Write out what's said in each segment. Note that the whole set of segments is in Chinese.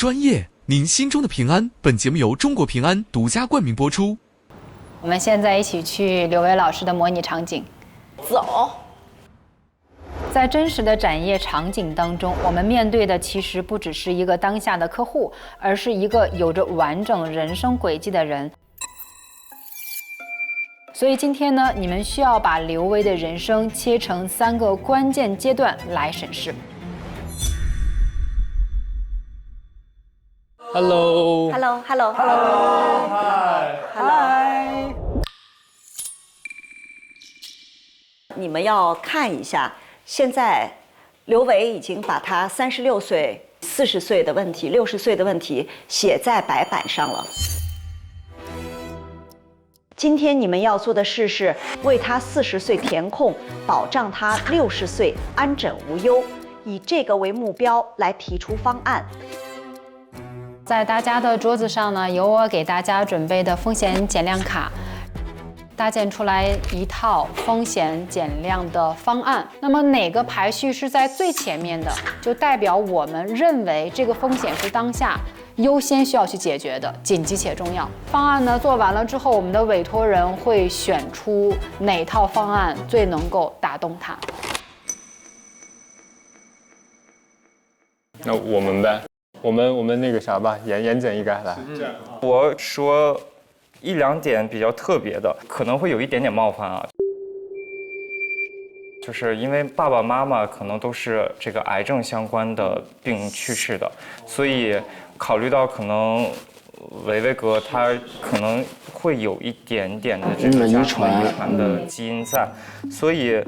专业，您心中的平安。本节目由中国平安独家冠名播出。我们现在一起去刘维老师的模拟场景。走。在真实的展业场景当中，我们面对的其实不只是一个当下的客户，而是一个有着完整人生轨迹的人。所以今天呢，你们需要把刘维的人生切成3个关键阶段来审视。Hello， 嗨，你们要看一下，现在刘维已经把他36岁、40岁的问题、60岁的问题写在白板上了。今天你们要做的事是为他40岁填空，保障他60岁安枕无忧，以这个为目标来提出方案。在大家的桌子上呢，有我给大家准备的风险减量卡，搭建出来一套风险减量的方案。那么哪个排序是在最前面的，就代表我们认为这个风险是当下优先需要去解决的，紧急且重要。方案呢做完了之后，我们的委托人会选出哪套方案最能够打动他。那我们呗。我们那个啥吧，言简意赅来。我说1、2点比较特别的，可能会有一点点冒犯啊，就是因为爸爸妈妈可能都是这个癌症相关的病去世的，所以考虑到可能维维哥他可能会有一点点的这种遗传的基因在，所以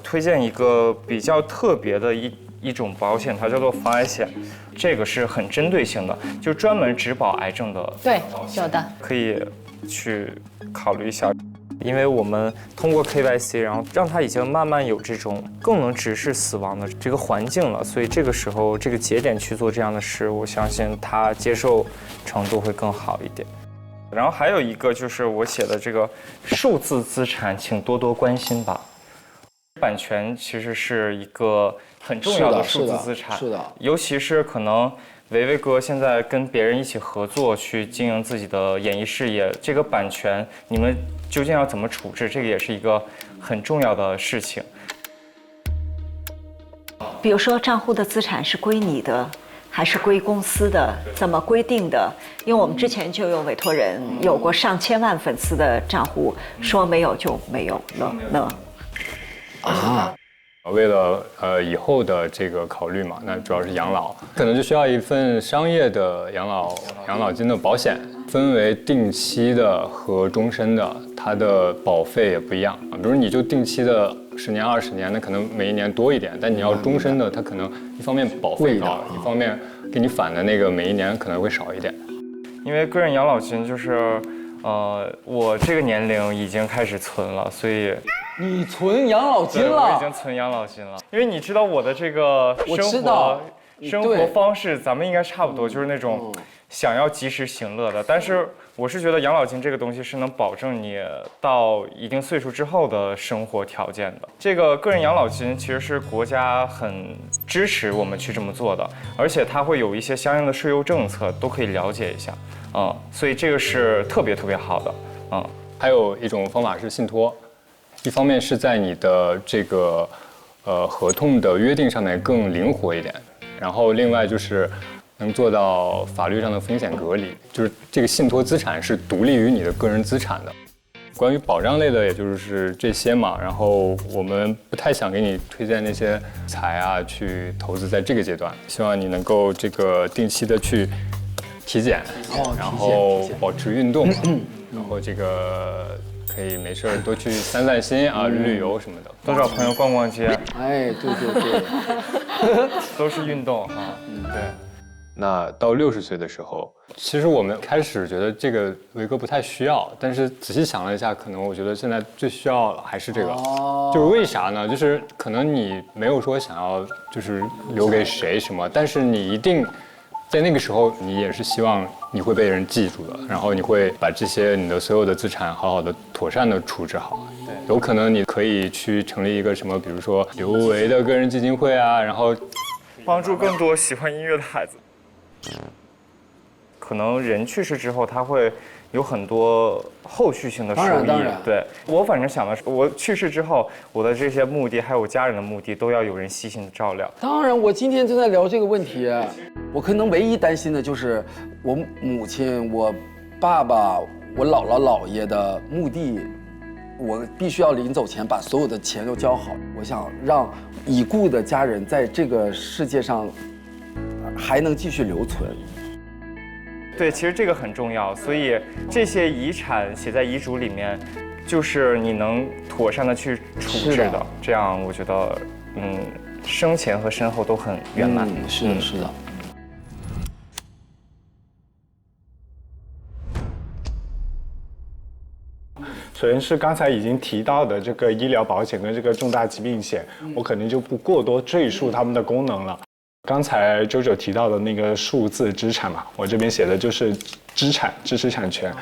推荐一个比较特别的一种保险，它叫做防癌险。这个是很针对性的，就专门只保癌症的。对，有的可以去考虑一下，因为我们通过 KYC， 然后让他已经慢慢有这种更能直视死亡的这个环境了，所以这个时候这个节点去做这样的事，我相信他接受程度会更好一点。然后还有一个就是我写的这个数字资产，请多多关心吧。版权其实是一个很重要的数字资产，是的，尤其是可能维维哥现在跟别人一起合作去经营自己的演艺事业，这个版权你们究竟要怎么处置？这个也是一个很重要的事情。比如说账户的资产是归你的，还是归公司的？怎么规定的？因为我们之前就有委托人有过上千万粉丝的账户，说没有就没有了呢。为了以后的这个考虑嘛，那主要是养老，可能就需要一份商业的养老金的保险，分为定期的和终身的，它的保费也不一样啊。比如你就定期的10年、20年，那可能每一年多一点，但你要终身的，它可能一方面保费高，一方面给你返的那个每一年可能会少一点。因为个人养老金就是，我这个年龄已经开始存了，所以。你存养老金了？我已经存养老金了，因为你知道我的这个生活方式，咱们应该差不多，就是那种想要及时行乐的。但是我是觉得养老金这个东西是能保证你到一定岁数之后的生活条件的。这个个人养老金其实是国家很支持我们去这么做的，而且它会有一些相应的税优政策，都可以了解一下。所以这个是特别好的。还有一种方法是信托。一方面是在你的这个合同的约定上面更灵活一点，然后另外就是能做到法律上的风险隔离，就是这个信托资产是独立于你的个人资产的。关于保障类的，也就是这些嘛，然后我们不太想给你推荐那些财啊去投资在这个阶段，希望你能够这个定期的去体检，然后保持运动，然后这个。可以没事多去散散心啊，旅游什么的，多找朋友逛逛街。哎，对，都是运动啊。对。那到60岁的时候，其实我们开始觉得这个维哥不太需要，但是仔细想了一下，可能我觉得现在最需要还是这个。就是为啥呢？就是可能你没有说想要就是留给谁什么，但是你一定。在那个时候，你也是希望你会被人记住的，然后你会把这些你的所有的资产好好的、妥善的处置好。对，有可能你可以去成立一个什么，比如说刘维的个人基金会啊，然后帮助更多喜欢音乐的孩子。可能人去世之后，他会有很多后续性的收益。当然，对我反正想的是，我去世之后，我的这些墓地还有我家人的墓地都要有人细心的照料。当然，我今天就在聊这个问题，我可能唯一担心的就是我母亲、我爸爸、我姥姥姥爷的墓地，我必须要临走前把所有的钱都交好。我想让已故的家人在这个世界上还能继续留存。对，其实这个很重要，所以这些遗产写在遗嘱里面，就是你能妥善的去处置的，这样我觉得，生前和身后都很圆满。是的，是的。首先是刚才已经提到的这个医疗保险跟这个重大疾病险，我可能就不过多赘述它们的功能了。刚才周周提到的那个数字资产嘛，我这边写的就是知识产权。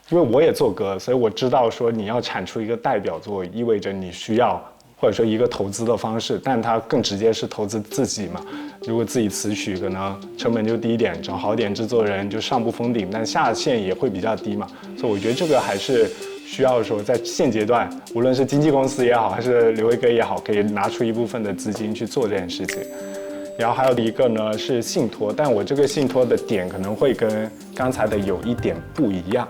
因为我也做歌，所以我知道说你要产出一个代表作，意味着你需要或者说一个投资的方式，但它更直接是投资自己嘛。如果自己词曲可能成本就低一点，找好点制作人就上不封顶，但下限也会比较低嘛。所以我觉得这个还是需要说在现阶段，无论是经纪公司也好，还是刘伟哥也好，可以拿出一部分的资金去做这件事情。然后还有一个呢是信托，但我这个信托的点可能会跟刚才的有一点不一样。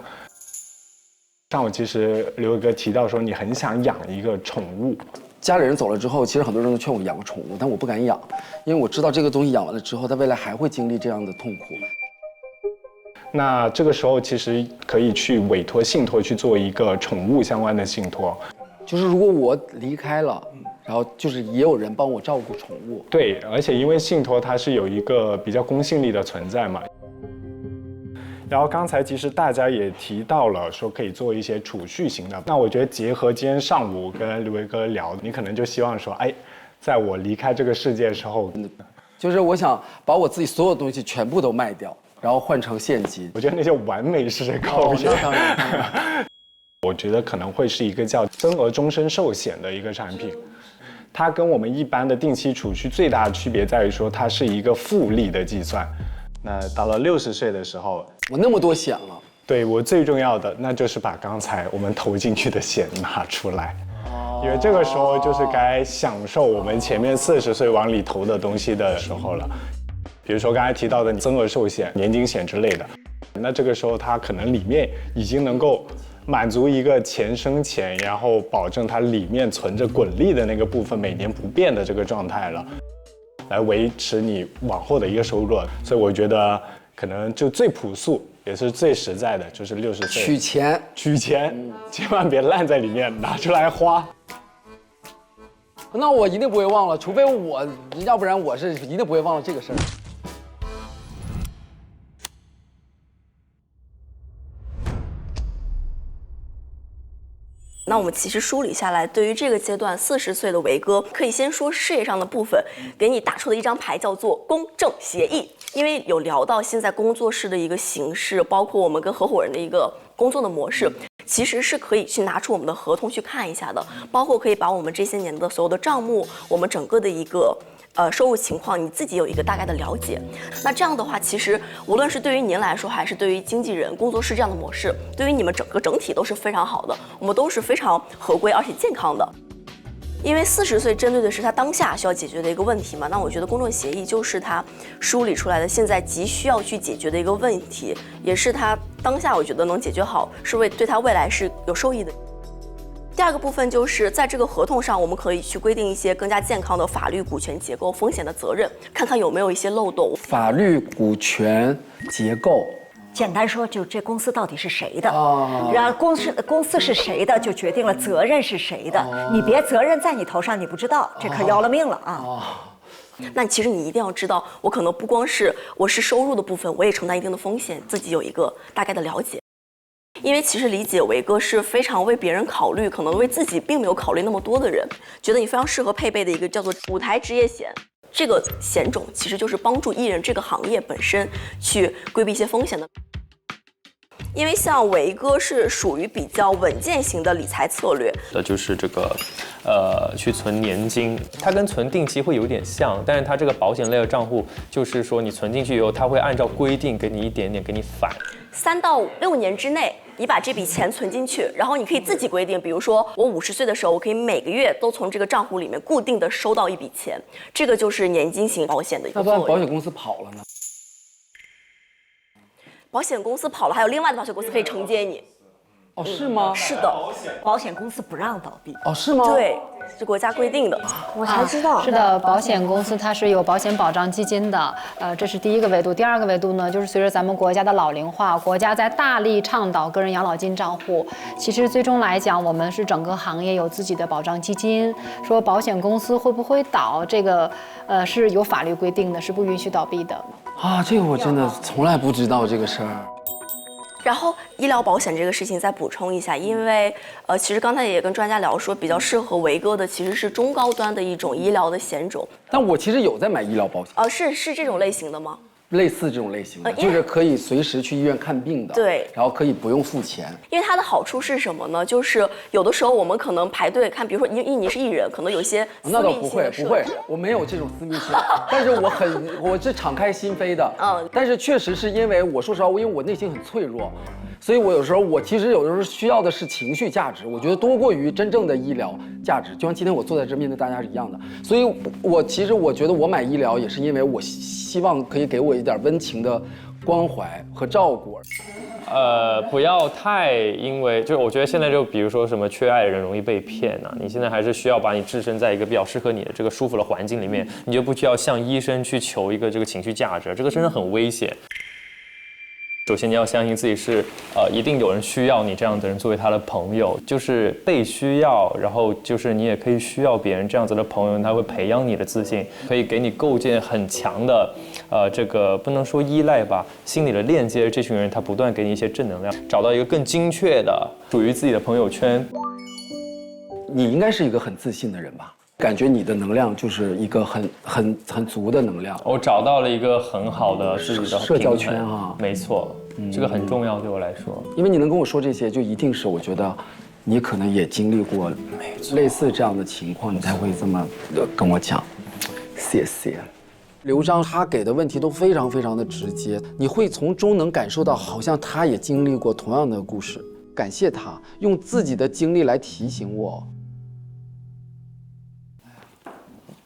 上午其实刘伟哥提到说你很想养一个宠物，家里人走了之后，其实很多人都劝我养个宠物，但我不敢养，因为我知道这个东西养完了之后，它未来还会经历这样的痛苦。那这个时候其实可以去委托信托去做一个宠物相关的信托，就是如果我离开了，然后就是也有人帮我照顾宠物。对，而且因为信托它是有一个比较公信力的存在嘛。然后刚才其实大家也提到了说可以做一些储蓄型的，那我觉得结合今天上午跟刘伟哥聊，你可能就希望说，哎，在我离开这个世界的时候，就是我想把我自己所有东西全部都卖掉，然后换成现金。我觉得那些完美式告别，当然。我觉得可能会是一个叫增额终身寿险的一个产品。它跟我们一般的定期储蓄最大的区别在于说，它是一个复利的计算。那到了60岁的时候，我那么多险了，对我最重要的那就是把刚才我们投进去的险拿出来，因为这个时候就是该享受我们前面40岁往里投的东西的时候了。比如说刚才提到的增额寿险、年金险之类的，那这个时候它可能里面已经能够满足一个钱生钱，然后保证它里面存着滚利的那个部分每年不变的这个状态了，来维持你往后的一个收入。所以我觉得可能就最朴素也是最实在的就是60岁取钱，千万别烂在里面，拿出来花。那我一定不会忘了，除非我，要不然我是一定不会忘了这个事儿。那我们其实梳理下来，对于这个阶段40岁的伟哥，可以先说事业上的部分，给你打出的一张牌叫做公正协议。因为有聊到现在工作室的一个形式，包括我们跟合伙人的一个工作的模式，其实是可以去拿出我们的合同去看一下的，包括可以把我们这些年的所有的账目，我们整个的一个收入情况，你自己有一个大概的了解。那这样的话，其实无论是对于您来说，还是对于经纪人、工作室这样的模式，对于你们整体都是非常好的，我们都是非常合规而且健康的。因为40岁针对的是他当下需要解决的一个问题嘛，那我觉得公正协议就是他梳理出来的现在急需要去解决的一个问题，也是他当下我觉得能解决好，是对他未来是有受益的。第二个部分就是在这个合同上，我们可以去规定一些更加健康的法律、股权结构、风险的责任，看看有没有一些漏洞。法律、股权结构。简单说，就这公司到底是谁的，然后公司是谁的，就决定了责任是谁的。你别责任在你头上，你不知道，这可要了命了啊！那其实你一定要知道，我可能不光是我是收入的部分，我也承担一定的风险，自己有一个大概的了解。因为其实理解伟哥是非常为别人考虑，可能为自己并没有考虑那么多的人，觉得你非常适合配备的一个叫做舞台职业险。这个险种其实就是帮助艺人这个行业本身去规避一些风险的。因为像伟哥是属于比较稳健型的理财策略，就是这个去存年金，它跟存定期会有点像，但是它这个保险类的账户就是说你存进去以后，它会按照规定给你一点点给你返。3到6年之内，你把这笔钱存进去，然后你可以自己规定，比如说我50岁的时候，我可以每个月都从这个账户里面固定的收到一笔钱，这个就是年金型保险的一个作用。那万一保险公司跑了呢？保险公司跑了，还有另外的保险公司可以承接你。哦，是吗？是的，保险公司不让倒闭。哦，是吗？对，是国家规定的。我才知道。是的，保险公司它是有保险保障基金的，这是第一个维度。第二个维度呢，就是随着咱们国家的老龄化，国家在大力倡导个人养老金账户。其实最终来讲，我们是整个行业有自己的保障基金。说保险公司会不会倒，这个是有法律规定的，是不允许倒闭的。啊，这个我真的从来不知道这个事儿。然后医疗保险这个事情再补充一下，因为其实刚才也跟专家聊说，比较适合维哥的其实是中高端的一种医疗的险种。但我其实有在买医疗保险。是这种类型的吗？类似这种类型的，就是可以随时去医院看病的，对，然后可以不用付钱。因为它的好处是什么呢？就是有的时候我们可能排队看，比如说因为你是艺人，可能有些那倒不会，我没有这种私密性，但是我是敞开心扉的。但是确实是因为我说实话，因为我内心很脆弱，所以我有时候其实有的时候需要的是情绪价值，我觉得多过于真正的医疗价值。就像今天我坐在这面对大家是一样的，所以其实我觉得我买医疗也是因为我希望可以给我一点温情的关怀和照顾。不要太因为就我觉得现在就比如说什么缺爱的人容易被骗啊，你现在还是需要把你置身在一个比较适合你的这个舒服的环境里面，你就不需要向医生去求一个这个情绪价值，这个真的很危险。首先你要相信自己是一定有人需要你这样的人作为他的朋友，就是被需要，然后就是你也可以需要别人这样子的朋友，他会培养你的自信，可以给你构建很强的这个不能说依赖吧，心理的链接。这群人他不断给你一些正能量，找到一个更精确的属于自己的朋友圈。你应该是一个很自信的人吧？感觉你的能量就是一个很足的能量。我找到了一个很好的自己的社交圈啊，没错，这个很重要对我来说。因为你能跟我说这些，就一定是我觉得你可能也经历过类似这样的情况，你才会这么跟我讲。谢谢。刘璋他给的问题都非常非常的直接，你会从中能感受到，好像他也经历过同样的故事。感谢他用自己的经历来提醒我。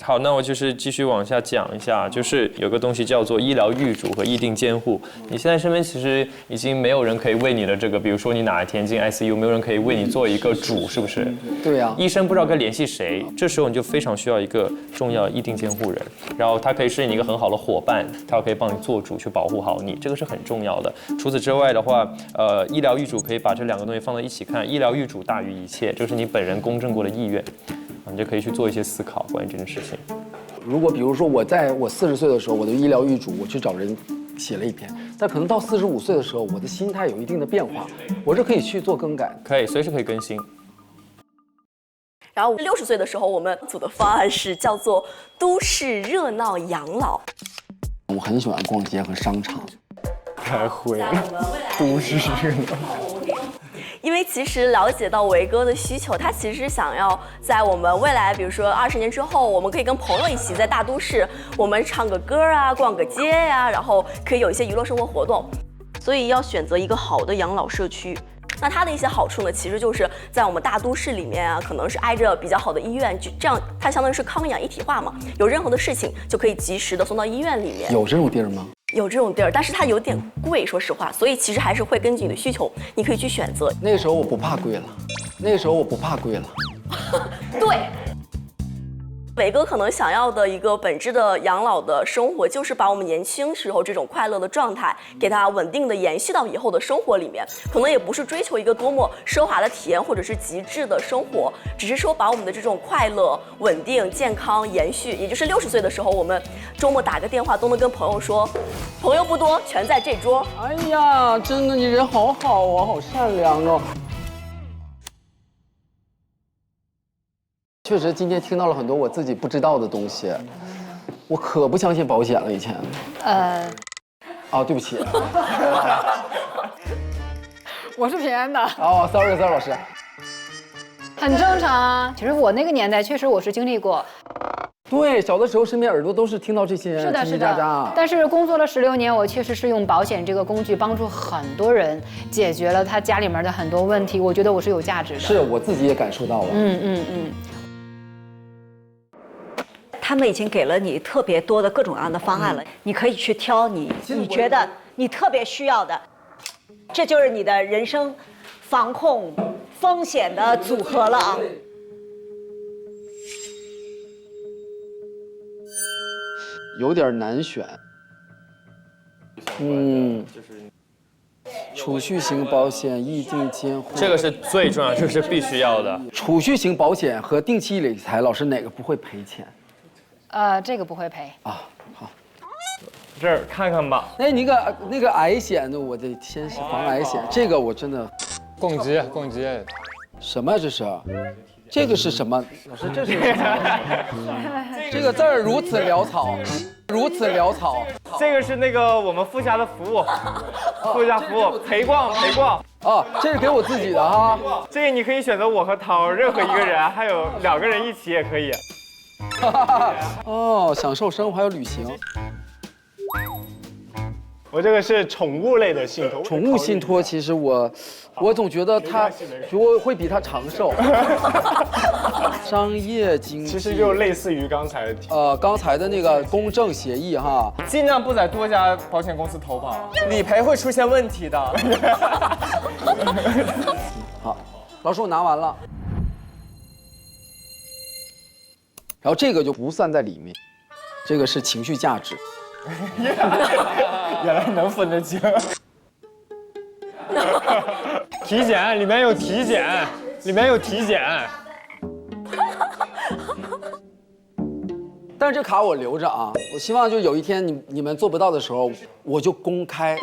好，那我就是继续往下讲一下，就是有个东西叫做医疗预嘱和议定监护。你现在身边其实已经没有人可以为你的这个，比如说你哪一天进 ICU， 没有人可以为你做一个主，是不是？对呀。医生不知道该联系谁，这时候你就非常需要一个重要的议定监护人，然后他可以是你一个很好的伙伴，他可以帮你做主去保护好你，这个是很重要的。除此之外的话，医疗预嘱可以把这两个东西放在一起看，医疗预嘱大于一切，这是你本人公证过的意愿。你就可以去做一些思考关于这件事情。如果比如说我在我40岁的时候，我的医疗预嘱我去找人写了一篇，但可能到45岁的时候，我的心态有一定的变化，我是可以去做更改，可以随时可以更新。然后60岁的时候，我们组的方案是叫做都市热闹养老。我很喜欢逛街和商场。开会，都市热闹。因为其实了解到维哥的需求，他其实是想要在我们未来，比如说20年之后，我们可以跟朋友一起在大都市，我们唱个歌啊，逛个街呀，然后可以有一些娱乐生活活动，所以要选择一个好的养老社区。那它的一些好处呢，其实就是在我们大都市里面啊，可能是挨着比较好的医院，就这样它相当于是康养一体化嘛，有任何的事情就可以及时的送到医院里面。有这种地儿吗？有这种地儿，但是它有点贵，说实话，所以其实还是会根据你的需求，你可以去选择。那个时候我不怕贵了，对。伟哥可能想要的一个本质的养老的生活，就是把我们年轻时候这种快乐的状态，给它稳定的延续到以后的生活里面。可能也不是追求一个多么奢华的体验，或者是极致的生活，只是说把我们的这种快乐、稳定、健康延续。也就是60岁的时候，我们周末打个电话都能跟朋友说，朋友不多，全在这桌。哎呀，真的，你人好好哦，好善良哦。确实，今天听到了很多我自己不知道的东西，我可不相信保险了。以前，哦，对不起，我是平安的。哦 ，sorry， 老师。很正常啊。其实我那个年代确实我是经历过。对，小的时候身边耳朵都是听到这些是的，叽叽喳喳。但是工作了16年，我确实是用保险这个工具帮助很多人解决了他家里面的很多问题，我觉得我是有价值的。是我自己也感受到了。他们已经给了你特别多的各种各样的方案了，你可以去挑你觉得你特别需要的，这就是你的人生防控风险的组合了啊。有点难选。储蓄型保险、预定监护，这个是最重要，这个是必须要的。储蓄型保险和定期理财，老师哪个不会赔钱？这个不会赔啊。好，这儿看看吧。哎，那个癌险的，我的天，是防癌险，这个我真的。共济。什么这是？这个是什么？老师，这是什么？这个字儿如此潦草，如此潦草。这个是那个我们附加的服务，附加服务陪逛。啊，这是给我自己的哈。这个你可以选择我和涛任何一个人，还有2个人一起也可以。哦，享受生活还有旅行。我这个是宠物类的信托。宠物信托其实我总觉得它会比它长寿。商业经济其实就类似于刚才的那个公证协议哈，尽量不在多家保险公司投保，理赔会出现问题的。好，老师我拿完了，然后这个就不算在里面，这个是情绪价值。原来能分得清。体检里面有体检，但是这卡我留着啊，我希望就有一天你们做不到的时候，我就公开，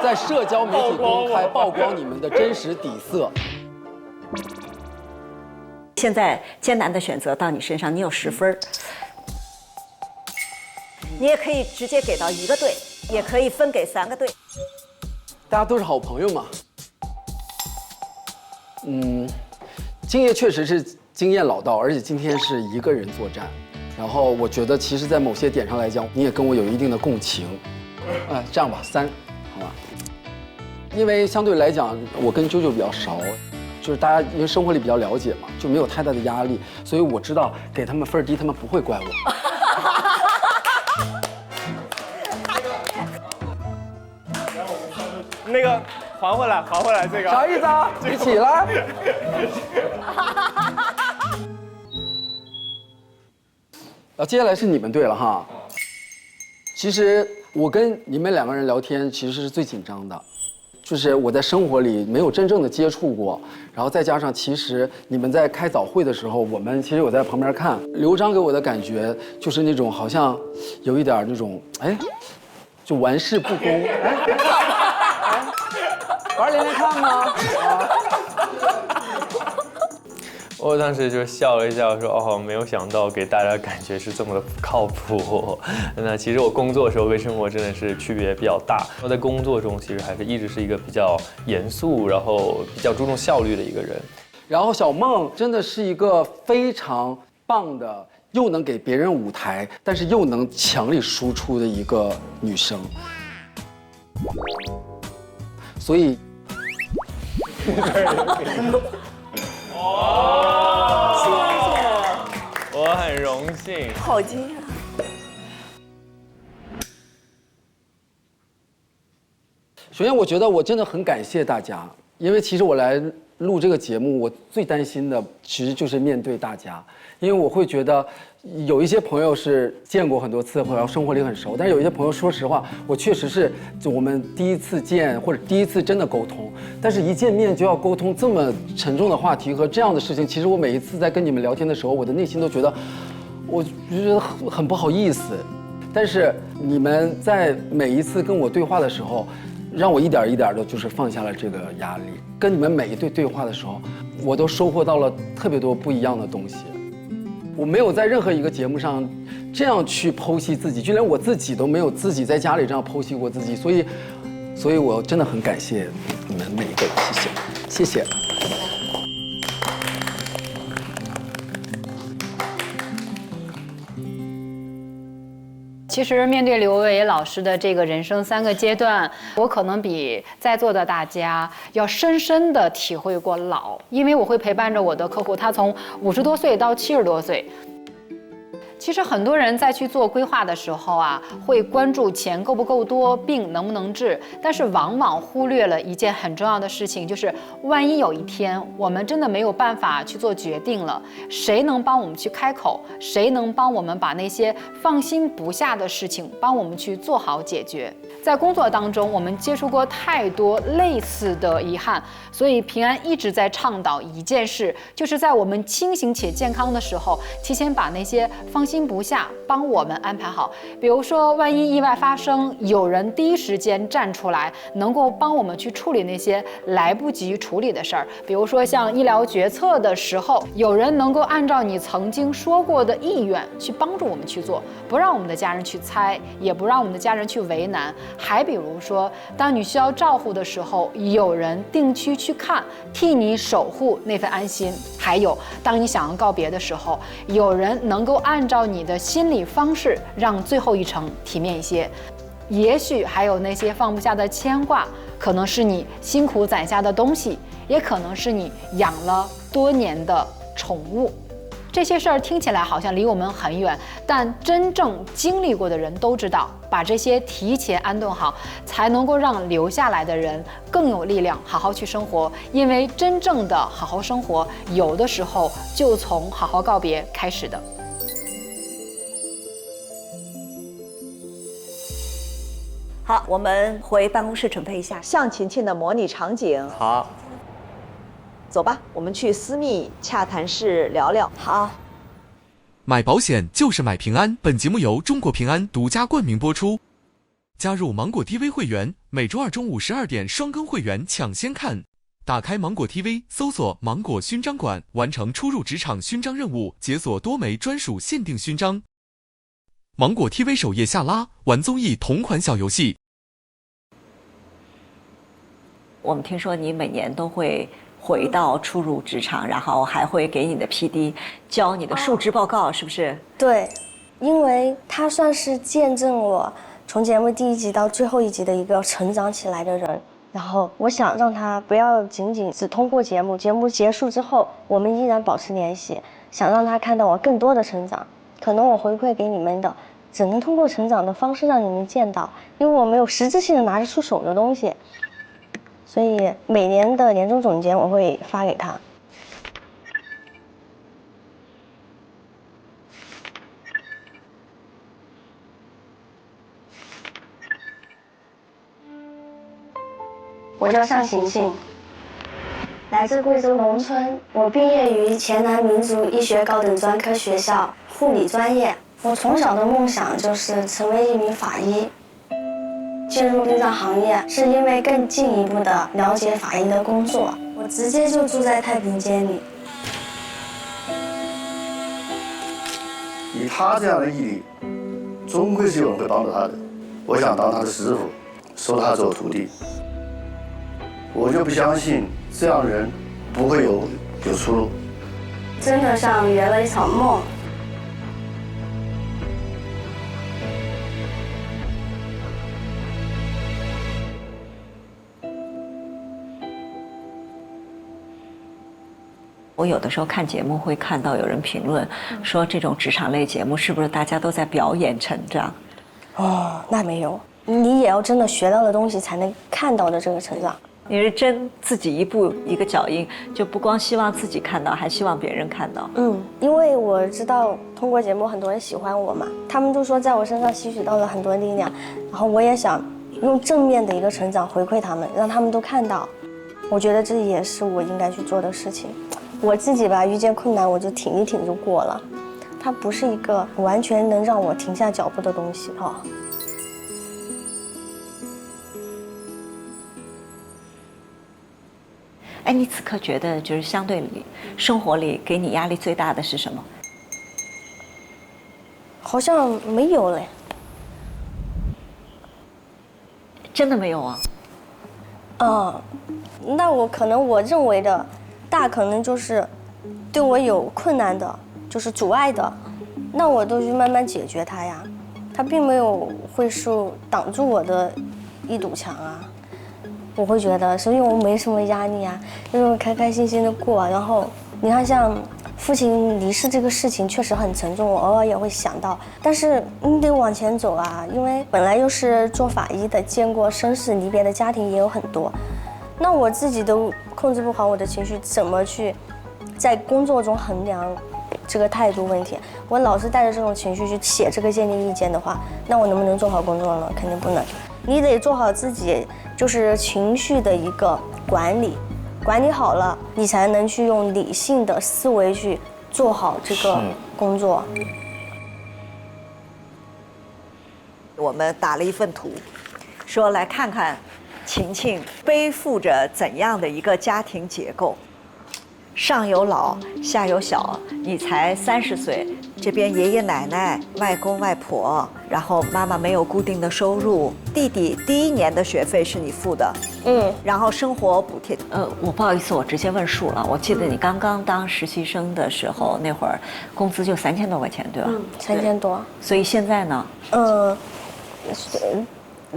在社交媒体公开曝光你们的真实底色。现在艰难的选择到你身上，你有10分。你也可以直接给到1个队，也可以分给3个队。大家都是好朋友嘛。敬业确实是经验老道，而且今天是一个人作战。然后我觉得，其实，在某些点上来讲，你也跟我有一定的共情。这样吧，3，好吧？因为相对来讲，我跟啾啾比较熟，就是大家因为生活里比较了解嘛，就没有太大的压力，所以我知道给他们分低，他们不会怪我。那个还回来这个啥意思啊？你起来。接下来是你们队了哈。其实我跟你们2个人聊天，其实是最紧张的，就是我在生活里没有真正的接触过，然后再加上其实你们在开早会的时候，其实我在旁边看，刘璋给我的感觉就是那种好像有一点那种就玩世不恭。玩连连看吗？我当时就笑了一笑，说：“哦，没有想到给大家感觉是这么的不靠谱。”那其实我工作的时候跟生活真的是区别比较大。我在工作中其实还是一直是一个比较严肃，然后比较注重效率的一个人。然后小梦真的是一个非常棒的，又能给别人舞台，但是又能强力输出的一个女生。所以。谢谢，我很荣幸，好惊讶。首先，我觉得我真的很感谢大家，因为其实我来录这个节目，我最担心的其实就是面对大家，因为我会觉得有一些朋友是见过很多次，然后生活里很熟，但是有一些朋友，说实话，我确实是就我们第一次见或者第一次真的沟通，但是一见面就要沟通这么沉重的话题和这样的事情，其实我每一次在跟你们聊天的时候，我的内心都觉得，我觉得很不好意思，但是你们在每一次跟我对话的时候，让我一点一点的就是放下了这个压力。跟你们每一对对话的时候，我都收获到了特别多不一样的东西。我没有在任何一个节目上这样去剖析自己，就连我自己都没有自己在家里这样剖析过自己，所以我真的很感谢你们每一个，谢谢，谢谢。其实面对刘伟老师的这个人生3个阶段，我可能比在座的大家要深深的体会过老，因为我会陪伴着我的客户，他从50多岁到70多岁。其实很多人在去做规划的时候啊，会关注钱够不够多，病能不能治，但是往往忽略了一件很重要的事情，就是万一有一天我们真的没有办法去做决定了，谁能帮我们去开口？谁能帮我们把那些放心不下的事情帮我们去做好解决？在工作当中，我们接触过太多类似的遗憾，所以平安一直在倡导一件事，就是在我们清醒且健康的时候，提前把那些放心不下帮我们安排好。比如说，万一意外发生，有人第一时间站出来，能够帮我们去处理那些来不及处理的事儿。比如说，像医疗决策的时候，有人能够按照你曾经说过的意愿去帮助我们去做，不让我们的家人去猜，也不让我们的家人去为难。还比如说，当你需要照护的时候，有人定期去看，替你守护那份安心。还有，当你想要告别的时候，有人能够按照你的心理方式，让最后一程体面一些。也许还有那些放不下的牵挂，可能是你辛苦攒下的东西，也可能是你养了多年的宠物。这些事儿听起来好像离我们很远，但真正经历过的人都知道，把这些提前安顿好，才能够让留下来的人更有力量好好去生活。因为真正的好好生活，有的时候就从好好告别开始的。好，我们回办公室准备一下向晴晴的模拟场景。好。走吧，我们去私密洽谈室聊聊。好，买保险就是买平安。本节目由中国平安独家冠名播出。加入芒果 TV 会员，每周2中午12点双更会员抢先看。打开芒果 TV， 搜索芒果勋章馆，完成初入职场勋章任务，解锁多枚专属限定勋章。芒果 TV 首页下拉，玩综艺同款小游戏。我们听说你每年都会回到初入职场，然后还会给你的 PD 交你的述职报告，是不是？对，因为他算是见证我从节目第1集到最后1集的一个成长起来的人。然后我想让他不要仅仅只通过节目结束之后我们依然保持联系，想让他看到我更多的成长。可能我回馈给你们的只能通过成长的方式让你们见到，因为我没有实质性的拿得出手的东西。所以每年的年终总结我会发给他。我叫向晴晴，来自贵州农村，我毕业于黔南民族医学高等专科学校护理专业。我从小的梦想就是成为一名法医。进入殡葬行业是因为更进一步的了解法医的工作，我直接就住在太平间里。以他这样的毅力，终归是有人会帮助他的。我想当他的师傅，收他做徒弟。我就不相信这样的人不会有出路。真的像圆了一场梦。我有的时候看节目会看到有人评论说，这种职场类节目是不是大家都在表演成长？哦，那没有，你也要真的学到的东西才能看到的这个成长。你是真自己一步一个脚印，就不光希望自己看到，还希望别人看到。因为我知道通过节目很多人喜欢我嘛，他们都说在我身上吸取到了很多力量，然后我也想用正面的一个成长回馈他们，让他们都看到。我觉得这也是我应该去做的事情。我自己吧，遇见困难我就挺一挺就过了，它不是一个完全能让我停下脚步的东西哦。哎，你此刻觉得就是相对里生活里给你压力最大的是什么？好像没有嘞。真的没有啊？那我认为的大可能就是对我有困难的，就是阻碍的，那我都去慢慢解决它呀。它并没有会是挡住我的一堵墙啊。我会觉得是因为我没什么压力啊，就是开开心心的过。然后你看，像父亲离世这个事情确实很沉重，我偶尔也会想到，但是你得往前走啊，因为本来又是做法医的，见过生死离别的家庭也有很多。那我自己都控制不好我的情绪，怎么去在工作中衡量这个态度问题？我老是带着这种情绪去写这个鉴定意见的话，那我能不能做好工作呢？肯定不能。你得做好自己就是情绪的一个管理，管理好了，你才能去用理性的思维去做好这个工作。我们打了一份图，说来看看晴晴背负着怎样的一个家庭结构。上有老，下有小，你才30岁，这边爷爷奶奶、外公外婆，然后妈妈没有固定的收入，弟弟第1年的学费是你付的，然后生活补贴，我不好意思，我直接问数了。我记得你刚刚当实习生的时候，那会儿工资就3000多块钱，对吧？3000多。所以现在呢？5、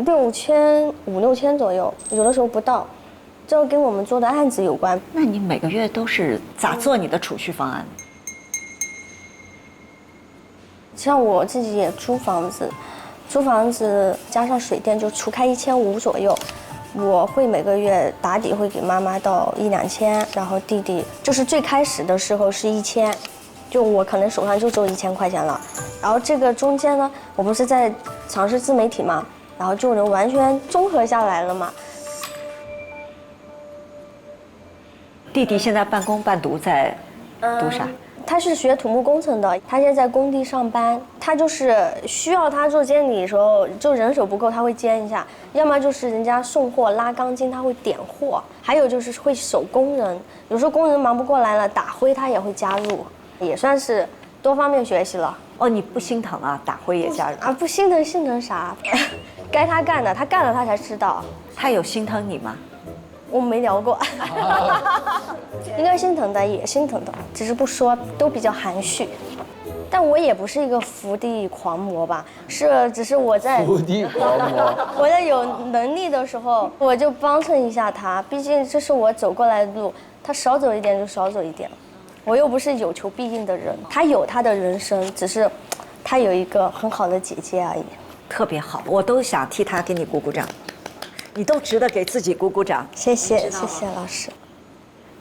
6千左右，有的时候不到。这跟我们做的案子有关。那你每个月都是咋做你的储蓄方案？像我自己也租房子加上水电就除开1500左右，我会每个月打底会给妈妈到1、2千，然后弟弟就是最开始的时候是1000，就我可能手上就只有1000块钱了。然后这个中间呢，我不是在尝试自媒体嘛，然后就能完全综合下来了嘛。弟弟现在半工半读在读啥？他是学土木工程的，他现在在工地上班。他就是需要他做监理的时候，就人手不够，他会兼一下；要么就是人家送货拉钢筋，他会点货；还有就是会守工人，有时候工人忙不过来了，打灰他也会加入，也算是多方面学习了。哦，你不心疼啊？打灰也加入啊？不心疼，心疼啥？该他干的，他干了他才知道。他有心疼你吗？我没聊过，应该心疼的，也心疼的，只是不说，都比较含蓄。但我也不是一个福地狂魔吧，只是我在福地狂魔，我在有能力的时候，我就帮衬一下他，毕竟这是我走过来的路，他少走一点就少走一点，我又不是有求必应的人，他有他的人生，只是他有一个很好的姐姐而已，特别好，我都想替他给你鼓鼓掌。你都值得给自己鼓鼓掌，谢谢老师。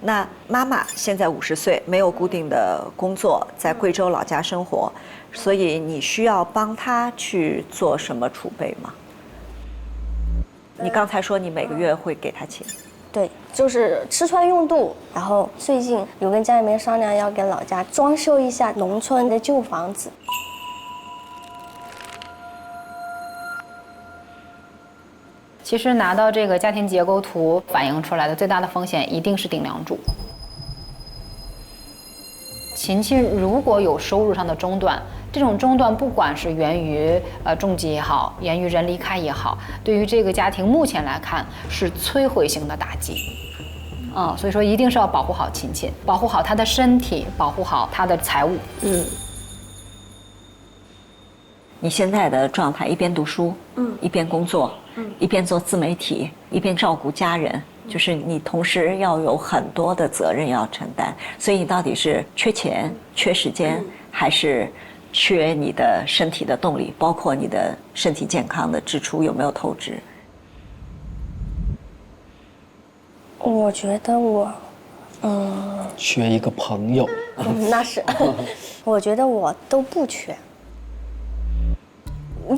那妈妈现在50岁，没有固定的工作，在贵州老家生活，所以你需要帮她去做什么储备吗？你刚才说你每个月会给她钱，对，就是吃穿用度。然后最近有跟家里面商量，要给老家装修一下农村的旧房子。其实拿到这个家庭结构图反映出来的最大的风险一定是顶梁柱。晴晴如果有收入上的中断，这种中断不管是源于重疾也好，源于人离开也好，对于这个家庭目前来看是摧毁性的打击。所以说一定是要保护好晴晴，保护好她的身体，保护好她的财物。你现在的状态，一边读书，一边工作，一边做自媒体，一边照顾家人，就是你同时要有很多的责任要承担。所以你到底是缺钱、缺时间，还是缺你的身体的动力，包括你的身体健康的支出有没有透支？我觉得我，缺一个朋友。那是，我觉得我都不缺。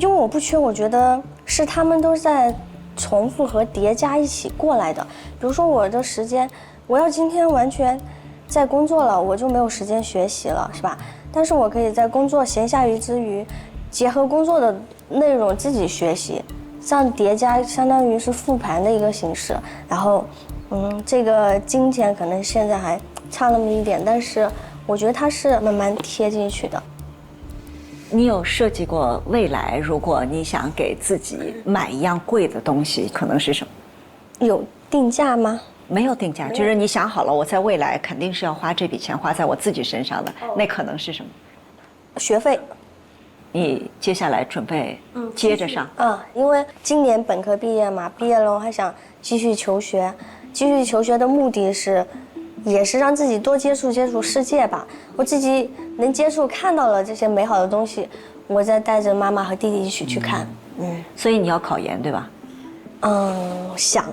因为我不缺，我觉得是他们都在重复和叠加一起过来的。比如说我的时间，我要今天完全在工作了，我就没有时间学习了，是吧？但是我可以在工作闲暇余之余，结合工作的内容自己学习，这样叠加相当于是复盘的一个形式。然后，这个金钱可能现在还差那么一点，但是我觉得它是慢慢贴进去的。你有设计过未来，如果你想给自己买一样贵的东西，可能是什么？有定价吗？没有定价，就是你想好了，我在未来肯定是要花这笔钱花在我自己身上的，那可能是什么？学费。你接下来准备接着上？因为今年本科毕业嘛，毕业了我还想继续求学。继续求学的目的是，也是让自己多接触世界吧。我自己能接触看到了这些美好的东西，我再带着妈妈和弟弟一起去看。所以你要考研对吧？想，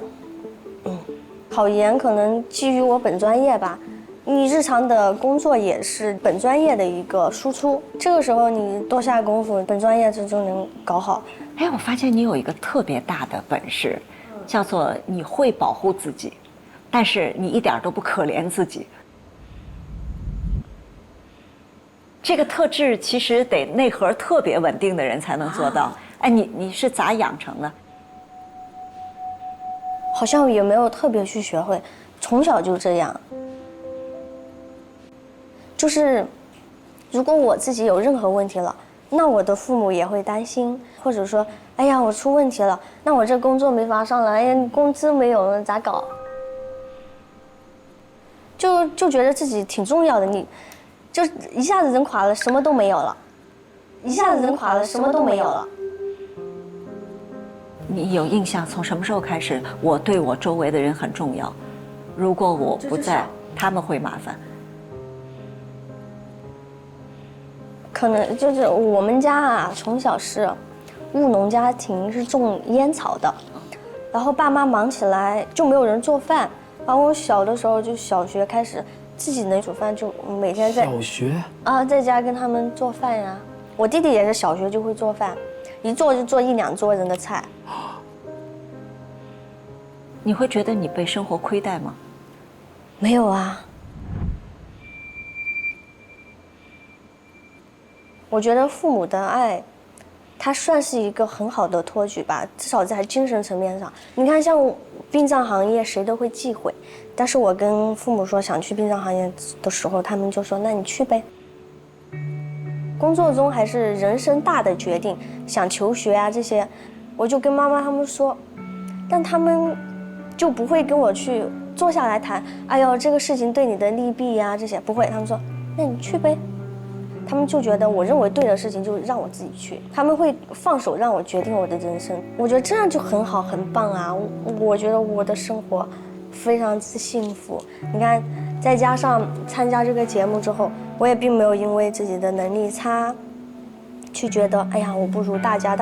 考研可能基于我本专业吧。你日常的工作也是本专业的一个输出，这个时候你多下功夫，本专业就能搞好。哎，我发现你有一个特别大的本事，叫做你会保护自己，但是你一点都不可怜自己。这个特质其实得内核特别稳定的人才能做到。哎，你是咋养成的？好像也没有特别去学会，从小就这样。就是如果我自己有任何问题了，那我的父母也会担心，或者说，哎呀，我出问题了，那我这工作没法上了，哎呀，工资没有了，咋搞？就觉得自己挺重要的，你就一下子人垮了，什么都没有了，一下子人垮了，什么都没有了。你有印象从什么时候开始，我对我周围的人很重要？如果我不在，他们会麻烦。可能就是我们家啊，从小是务农家庭，是种烟草的，然后爸妈忙起来就没有人做饭。然后我小的时候就小学开始自己能煮饭，就每天在小学在家跟他们做饭呀。我弟弟也是小学就会做饭，一做就做1、2桌人的菜。你会觉得你被生活亏待吗？没有啊。我觉得父母的爱，它算是一个很好的托举吧，至少在精神层面上。你看，像殡葬行业，谁都会忌讳，但是我跟父母说想去殡葬行业的时候，他们就说：“那你去呗。”工作中还是人生大的决定，想求学啊这些，我就跟妈妈他们说，但他们就不会跟我去坐下来谈。哎呦，这个事情对你的利弊呀这些不会，他们说：“那你去呗。”他们就觉得我认为对的事情就让我自己去，他们会放手让我决定我的人生。我觉得这样就很好很棒啊！我觉得我的生活非常之幸福。你看，再加上参加这个节目之后，我也并没有因为自己的能力差，去觉得哎呀我不如大家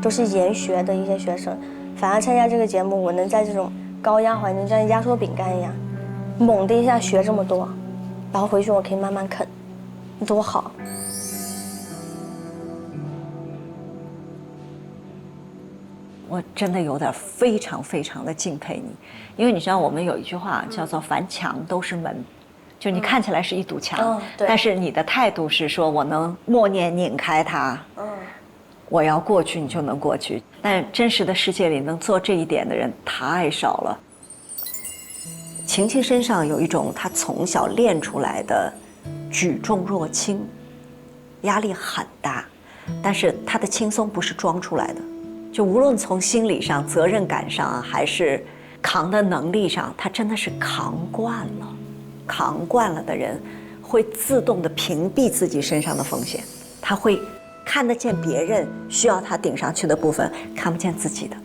都是研学的一些学生，反而参加这个节目，我能在这种高压环境像压缩饼干一样，猛的一下学这么多，然后回去我可以慢慢啃。多好！我真的有点非常非常的敬佩你，因为你知道我们有一句话叫做"凡墙都是门"，就你看起来是一堵墙，但是你的态度是说我能默念拧开它，我要过去你就能过去。但真实的世界里能做这一点的人太少了。晴晴身上有一种她从小练出来的举重若轻，压力很大，但是他的轻松不是装出来的，就无论从心理上、责任感上啊，还是扛的能力上，他真的是扛惯了。扛惯了的人，会自动的屏蔽自己身上的风险，他会看得见别人需要他顶上去的部分，看不见自己的。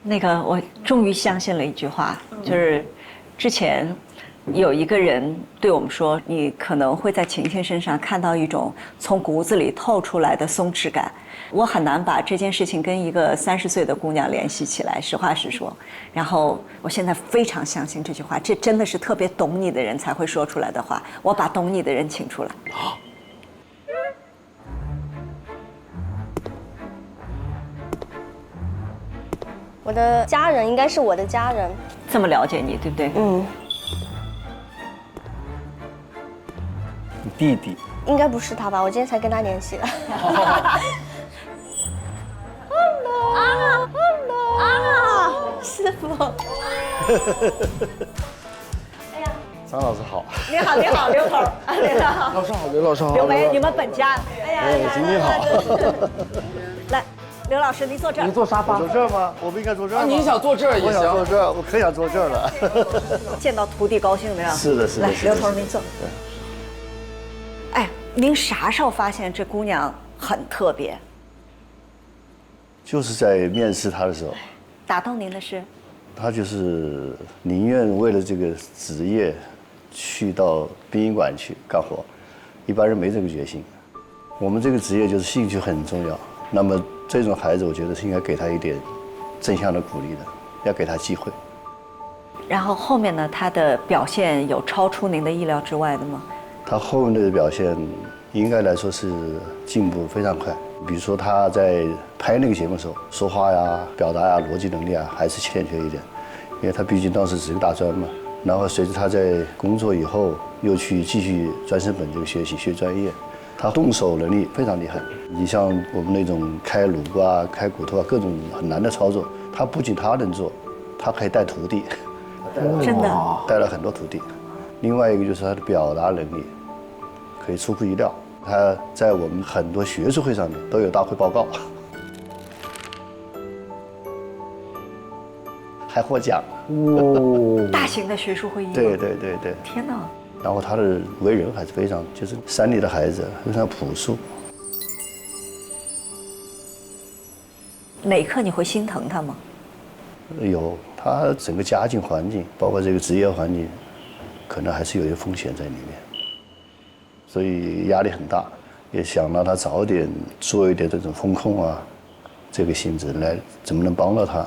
那个，我终于相信了一句话，就是之前有一个人对我们说，你可能会在晴晴身上看到一种从骨子里透出来的松弛感。我很难把这件事情跟一个30岁的姑娘联系起来，实话实说。然后我现在非常相信这句话，这真的是特别懂你的人才会说出来的话。我把懂你的人请出来。我的家人应该是我的家人，这么了解你，对不对？你弟弟应该不是他吧？我今天才跟他联系的。师傅。哎呀，张老师好。你好，你好，刘头。你好，老师好，刘老师好。刘梅，你们本家。哎呀，今天好。来，刘老师，您坐这儿。您坐沙发。坐这儿吗？我不应该坐这儿吗？您想坐这儿也行。我想坐这儿，我可想坐这儿了。见到徒弟高兴的样子。是的，是的。来，刘头您坐。您啥时候发现这姑娘很特别？就是在面试她的时候。打动您的是？她就是宁愿为了这个职业去到殡仪馆去干活，一般人没这个决心。我们这个职业就是兴趣很重要，那么这种孩子，我觉得是应该给她一点正向的鼓励的，要给她机会。然后后面呢，她的表现有超出您的意料之外的吗？她后面的表现应该来说是进步非常快。比如说她在拍那个节目的时候，说话呀、表达呀、逻辑能力啊，还是欠缺一点，因为她毕竟当时只是个大专嘛。然后随着她在工作以后，又去继续专升本这个学习学专业，她动手能力非常厉害。你像我们那种开颅啊、开骨头啊，各种很难的操作，她不仅她能做，她可以带徒弟，真的带了很多徒弟。另外一个就是她的表达能力，可以出乎意料。他在我们很多学术会上面都有大会报告，还获奖。大型的学术会议。对。天哪！然后他的为人还是非常，就是山里的孩子，非常朴素。哪一刻你会心疼他吗？有，他整个家境环境，包括这个职业环境，可能还是有些风险在里面。所以压力很大，也想让他早点做一点这种风控啊，这个性质来怎么能帮到他？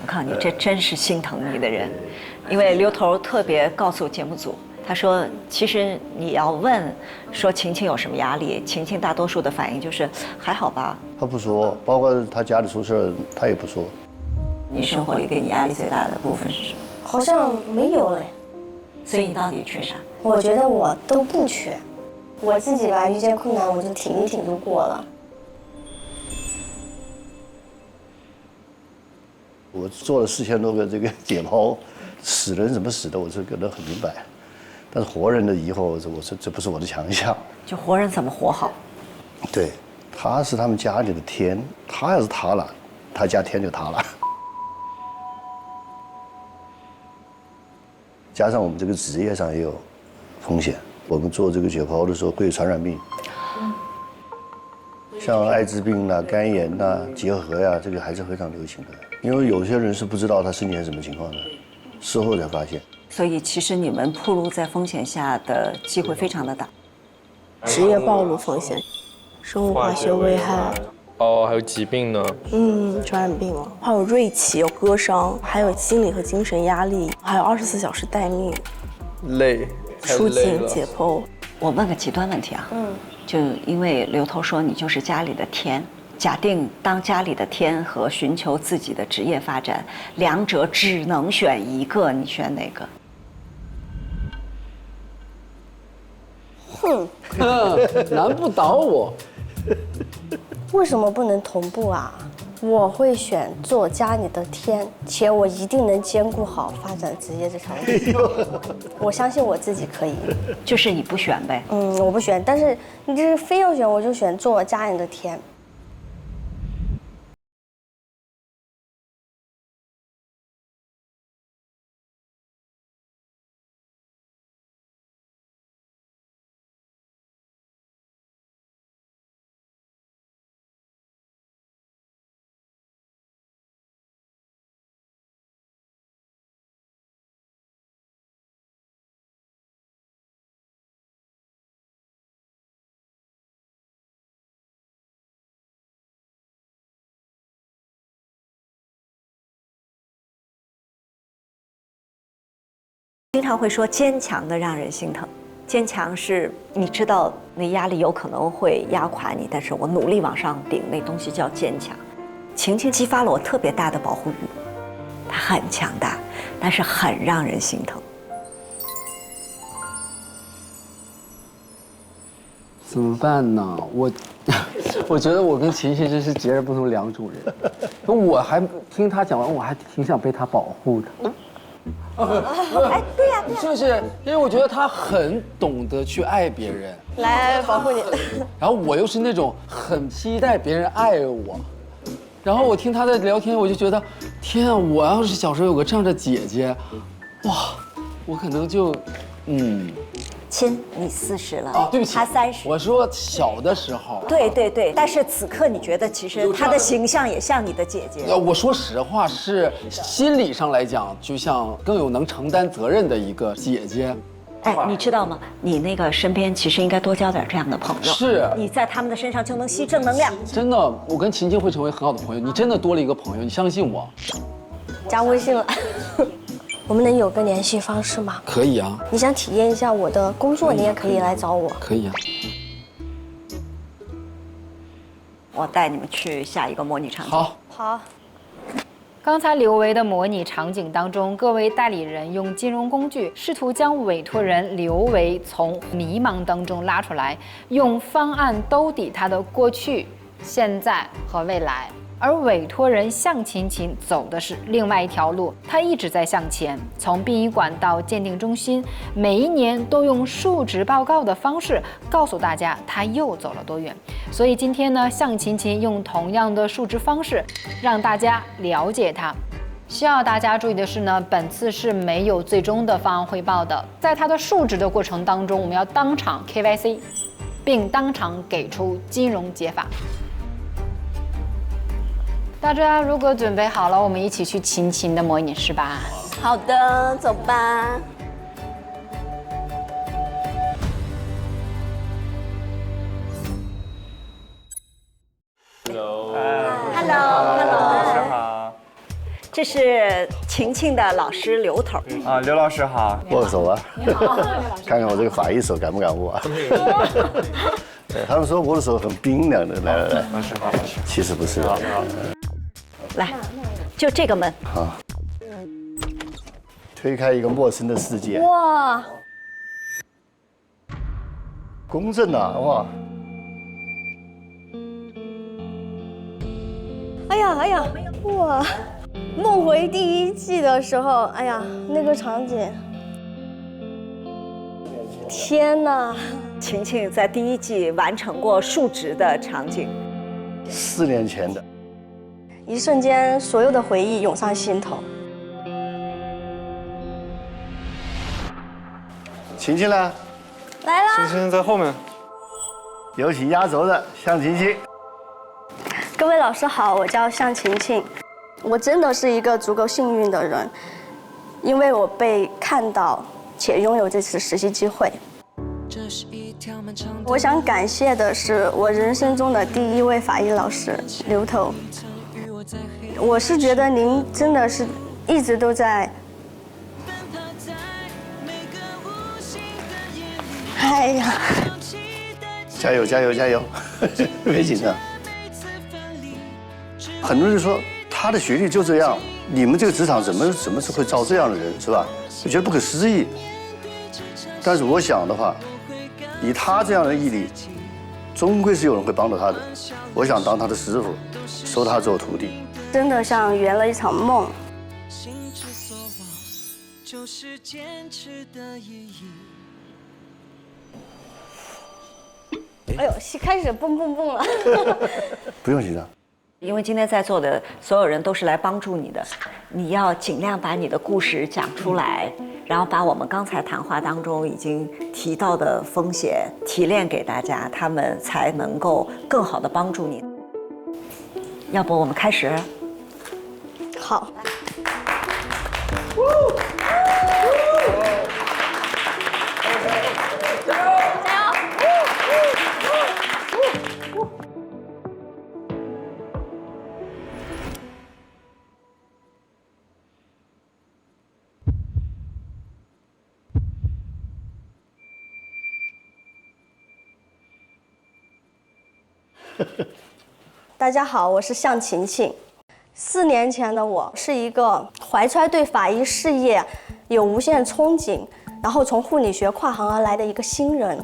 我靠，你这真是心疼你的人，因为刘头特别告诉节目组，他说其实你要问说晴晴有什么压力，晴晴大多数的反应就是还好吧。他不说，包括他家里出事他也不说。你生活里给你压力最大的部分是什么？好像没有嘞，所以你到底缺啥？我觉得我都不缺，我自己吧遇见困难我就挺一挺就过了。我做了4000多个这个解剖，死人怎么死的，我这个都很明白。但是活人的以后，这不是我的强项。就活人怎么活好？对，他是他们家里的天，他要是塌了，他家天就塌了。加上我们这个职业上也有风险，我们做这个解剖的时候会有传染病，像艾滋病啊、肝炎啊、结核呀，这个还是非常流行的。因为有些人是不知道他身体是什么情况的，事后才发现。所以其实你们暴露在风险下的机会非常的大。职业暴露风险，生物化学危害。哦，还有疾病呢？传染病了，还有锐气，有割伤，还有心理和精神压力，还有24小时待命，累，出境解剖。我问个极端问题啊，就因为刘头说你就是家里的天，假定当家里的天和寻求自己的职业发展，两者只能选一个，你选哪个？难不倒我。为什么不能同步啊？我会选做家里的天，且我一定能兼顾好发展职业这条路。我相信我自己可以。就是你不选呗？我不选，但是你这非要选，我就选做家里的天。经常会说坚强的让人心疼，坚强是你知道那压力有可能会压垮你，但是我努力往上顶，那东西叫坚强。晴晴激发了我特别大的保护欲，她很强大，但是很让人心疼。怎么办呢？我觉得我跟晴晴真是截然不同两种人。我还听他讲完，我还挺想被他保护的。哎，对呀，就是因为我觉得他很懂得去爱别人，来保护你。然后我又是那种很期待别人爱我，然后我听他在聊天，我就觉得，天啊，我要是小时候有个这样的姐姐，哇，我可能就，亲，你40了哦，对不起，他30。我说小的时候。对对对，但是此刻你觉得其实她的形象也像你的姐姐。我说实话，是心理上来讲，就像更有能承担责任的一个姐姐。哎，你知道吗？你那个身边其实应该多交点这样的朋友，是你在他们的身上就能吸正能量。真的，我跟秦晴会成为很好的朋友。你真的多了一个朋友，你相信我。加微信了，我们能有个联系方式吗？可以啊。你想体验一下我的工作，你也可以来找我。可以啊。我带你们去下一个模拟场景。好。好。刚才刘维的模拟场景当中，各位代理人用金融工具试图将委托人刘维从迷茫当中拉出来，用方案兜底他的过去、现在和未来。而委托人向琴琴走的是另外一条路，他一直在向前，从殡仪馆到鉴定中心，每一年都用述职报告的方式告诉大家他又走了多远。所以今天呢，向琴琴用同样的述职方式让大家了解他。需要大家注意的是呢，本次是没有最终的方案汇报的，在他的述职的过程当中，我们要当场 KYC， 并当场给出金融解法。大家如果准备好了，我们一起去琴琴的模拟室吧。好的，走吧。Hello， 老师好。这是晴晴的老师刘头啊，刘老师好。握个手啊，看看我这个法医手敢不敢握啊？对，他们说我的手很冰凉的，来来来，老师好，老师。其实不是的。来，就这个门啊，推开一个陌生的世界。哇，公正啊，哇！哎呀哎呀，哇！梦回第1季的时候，哎呀，那个场景，天哪！晴晴在第1季完成过述职的场景，4年前的。一瞬间，所有的回忆涌上心头。晴晴呢？来啦！晴晴在后面。有请压轴的向晴晴。各位老师好，我叫向晴晴。我真的是一个足够幸运的人，因为我被看到且拥有这次实习机会。我想感谢的是我人生中的第1位法医老师刘头。我是觉得您真的是一直都在，哎呀，加油加油加油！别紧张。很多人说他的学历就这样，你们这个职场怎么是会招这样的人，是吧？我觉得不可思议。但是我想的话，以他这样的毅力，终归是有人会帮到他的。我想当他的师傅，收他做徒弟。真的像圆了一场梦。哎呦，戏开始蹦蹦蹦了。不用紧张，因为今天在座的所有人都是来帮助你的，你要尽量把你的故事讲出来，然后把我们刚才谈话当中已经提到的风险提炼给大家，他们才能够更好的帮助你。要不我们开始？好。大家好，我是向晴晴。4年前的我是一个怀揣对法医事业有无限憧憬，然后从护理学跨行而来的一个新人。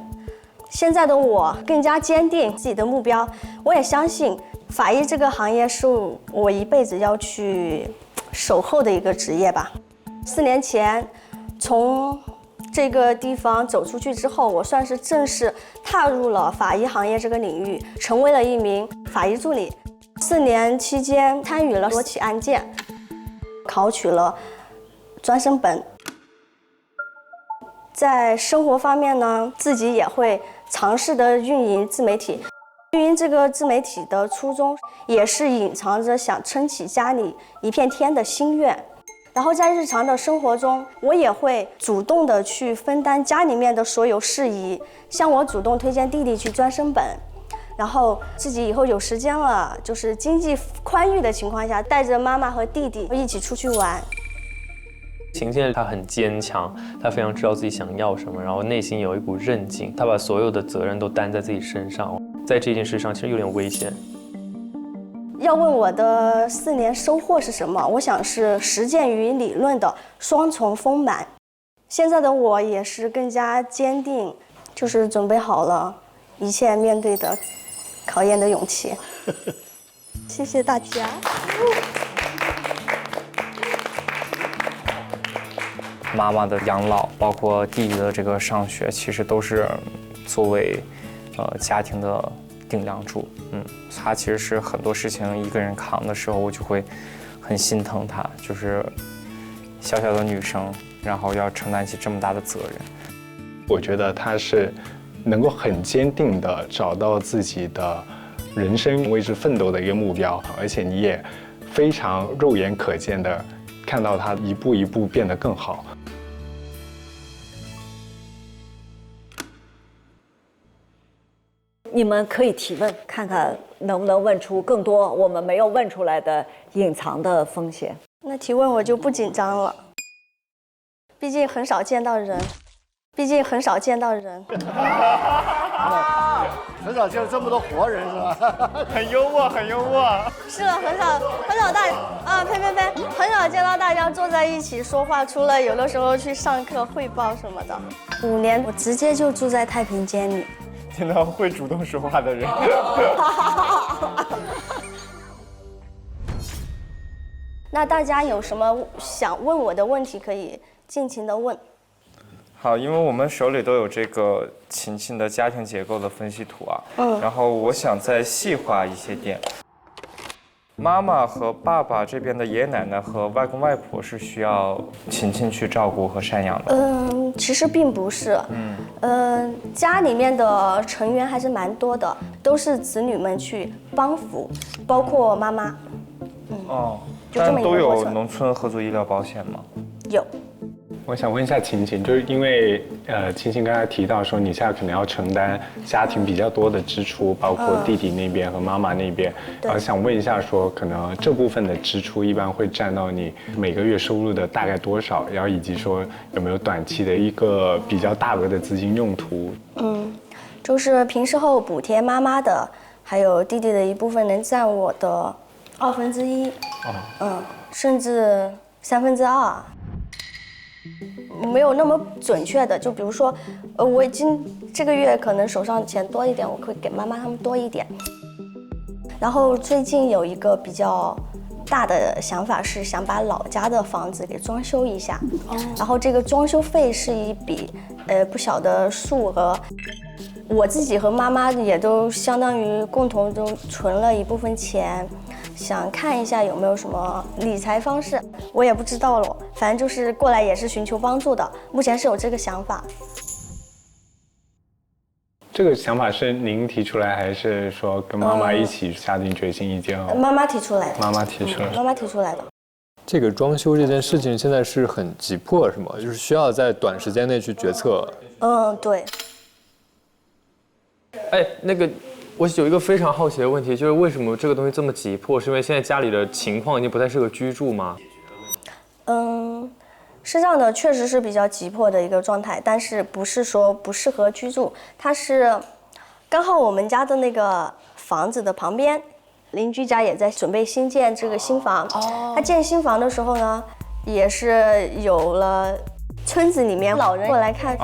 现在的我更加坚定自己的目标，我也相信法医这个行业是我一辈子要去守候的一个职业吧。4年前，从这个地方走出去之后，我算是正式踏入了法医行业这个领域，成为了一名法医助理。4年期间，参与了多起案件，考取了专升本。在生活方面呢，自己也会尝试的运营自媒体。运营这个自媒体的初衷，也是隐藏着想撑起家里一片天的心愿。然后在日常的生活中，我也会主动的去分担家里面的所有事宜，像我主动推荐弟弟去专升本。然后自己以后有时间了，就是经济宽裕的情况下，带着妈妈和弟弟一起出去玩。晴晴她很坚强，她非常知道自己想要什么，然后内心有一股韧劲，她把所有的责任都担在自己身上，在这件事上其实有点危险。要问我的4年收获是什么？我想是实践与理论的双重丰满。现在的我也是更加坚定，就是准备好了一切面对的考验的勇气。谢谢大家。妈妈的养老，包括弟弟的这个上学，其实都是作为家庭的顶梁柱。他其实是很多事情一个人扛的时候，我就会很心疼他，就是小小的女生，然后要承担起这么大的责任。我觉得他是能够很坚定地找到自己的人生为之奋斗的一个目标，而且你也非常肉眼可见地看到他一步一步变得更好。你们可以提问，看看能不能问出更多我们没有问出来的隐藏的风险。那提问我就不紧张了，毕竟很少见到人。很少见到这么多活人是吧？很幽默，很幽默。是的，很少很少见到大家坐在一起说话，除了有的时候去上课汇报什么的。5年，我直接就住在太平间里。见到会主动说话的人。那大家有什么想问我的问题，可以尽情的问。好，因为我们手里都有这个晴晴的家庭结构的分析图啊，然后我想再细化一些点。妈妈和爸爸这边的爷爷奶奶和外公外婆是需要晴晴去照顾和赡养的。其实并不是。家里面的成员还是蛮多的，都是子女们去帮扶，包括妈妈。但都有农村合作医疗保险吗？有。我想问一下晴晴，就是因为晴晴刚才提到说你现在可能要承担家庭比较多的支出，包括弟弟那边和妈妈那边，然后想问一下说，可能这部分的支出一般会占到你每个月收入的大概多少，然后以及说有没有短期的一个比较大额的资金用途？就是平时后补贴妈妈的，还有弟弟的一部分能占我的1/2，甚至2/3。没有那么准确的，就比如说，我已经这个月可能手上钱多一点，我可以给妈妈他们多一点。然后最近有一个比较大的想法是想把老家的房子给装修一下，然后这个装修费是一笔不小的数额，我自己和妈妈也都相当于共同都存了一部分钱。想看一下有没有什么理财方式，我也不知道了。反正就是过来也是寻求帮助的，目前是有这个想法。这个想法是您提出来，还是说跟妈妈一起下定决心已经？妈妈提出来的。妈妈提出来。妈妈提出来的。这个装修这件事情现在是很急迫，是吗？就是需要在短时间内去决策。对。那个。我有一个非常好奇的问题，就是为什么这个东西这么急迫？是因为现在家里的情况已经不太适合居住吗？是这样的，确实是比较急迫的一个状态，但是不是说不适合居住，它是刚好我们家的那个房子的旁边，邻居家也在准备新建这个新房。他建新房的时候呢，也是有了。村子里面老人过来看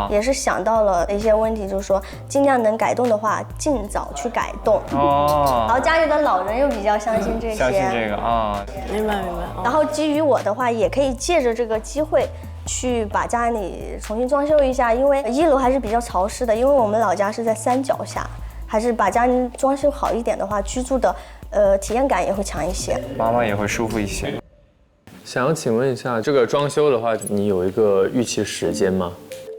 也是想到了一些问题，就是说尽量能改动的话，尽早去改动。然后家里的老人又比较相信这些，相信这个明白。然后基于我的话，也可以借着这个机会去把家里重新装修一下，因为1楼还是比较潮湿的，因为我们老家是在山脚下，还是把家里装修好一点的话，居住的体验感也会强一些，妈妈也会舒服一些。想要请问一下，这个装修的话，你有一个预期时间吗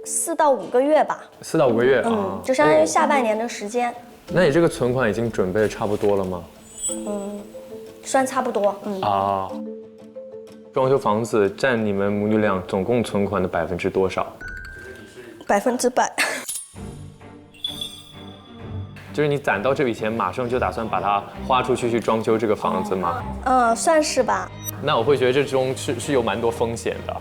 ？4到5个月吧。4到5个月，就相当于下半年的时间。那你这个存款已经准备的差不多了吗？算差不多。装修房子占你们母女俩总共存款的多少？100%。就是你攒到这笔钱，马上就打算把它花出去装修这个房子吗？算是吧。那我会觉得这中是有蛮多风险的。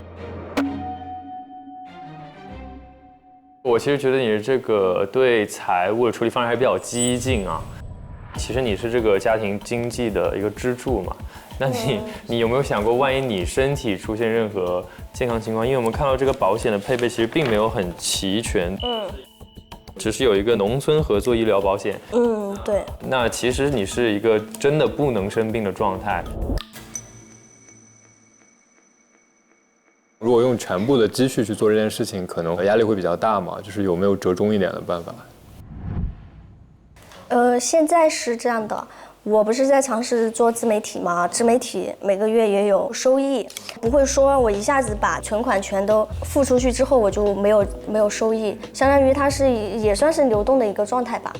我其实觉得你的这个对财务的处理方式还比较激进啊。其实你是这个家庭经济的一个支柱嘛。那你有没有想过，万一你身体出现任何健康情况？因为我们看到这个保险的配备其实并没有很齐全。只是有一个农村合作医疗保险。对。那其实你是一个真的不能生病的状态。如果用全部的积蓄去做这件事情，可能压力会比较大嘛？就是有没有折中一点的办法？现在是这样的，我不是在尝试做自媒体嘛，自媒体每个月也有收益，不会说我一下子把存款全都付出去之后我就没有收益，相当于它也算是流动的一个状态吧。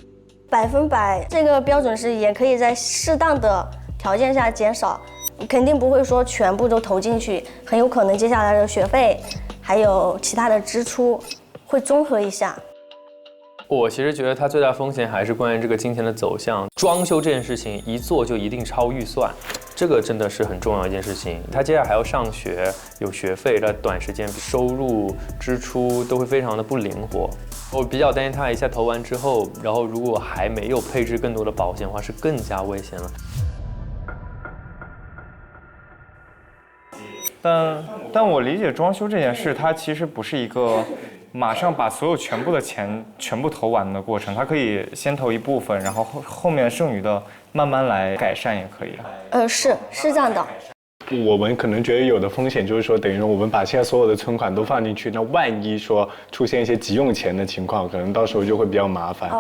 100%这个标准是也可以在适当的条件下减少，肯定不会说全部都投进去，很有可能接下来的学费还有其他的支出会综合一下。我其实觉得它最大风险还是关于这个金钱的走向。装修这件事情一做就一定超预算，这个真的是很重要的一件事情。他接下来还要上学，有学费，在短时间收入支出都会非常的不灵活。我比较担心他一下投完之后，然后如果还没有配置更多的保险的话，是更加危险了。但我理解装修这件事，它其实不是一个马上把所有全部的钱全部投完的过程，它可以先投一部分，然后后面剩余的慢慢来改善也可以。是这样的。我们可能觉得有的风险就是说，等于说我们把现在所有的存款都放进去，那万一说出现一些急用钱的情况，可能到时候就会比较麻烦。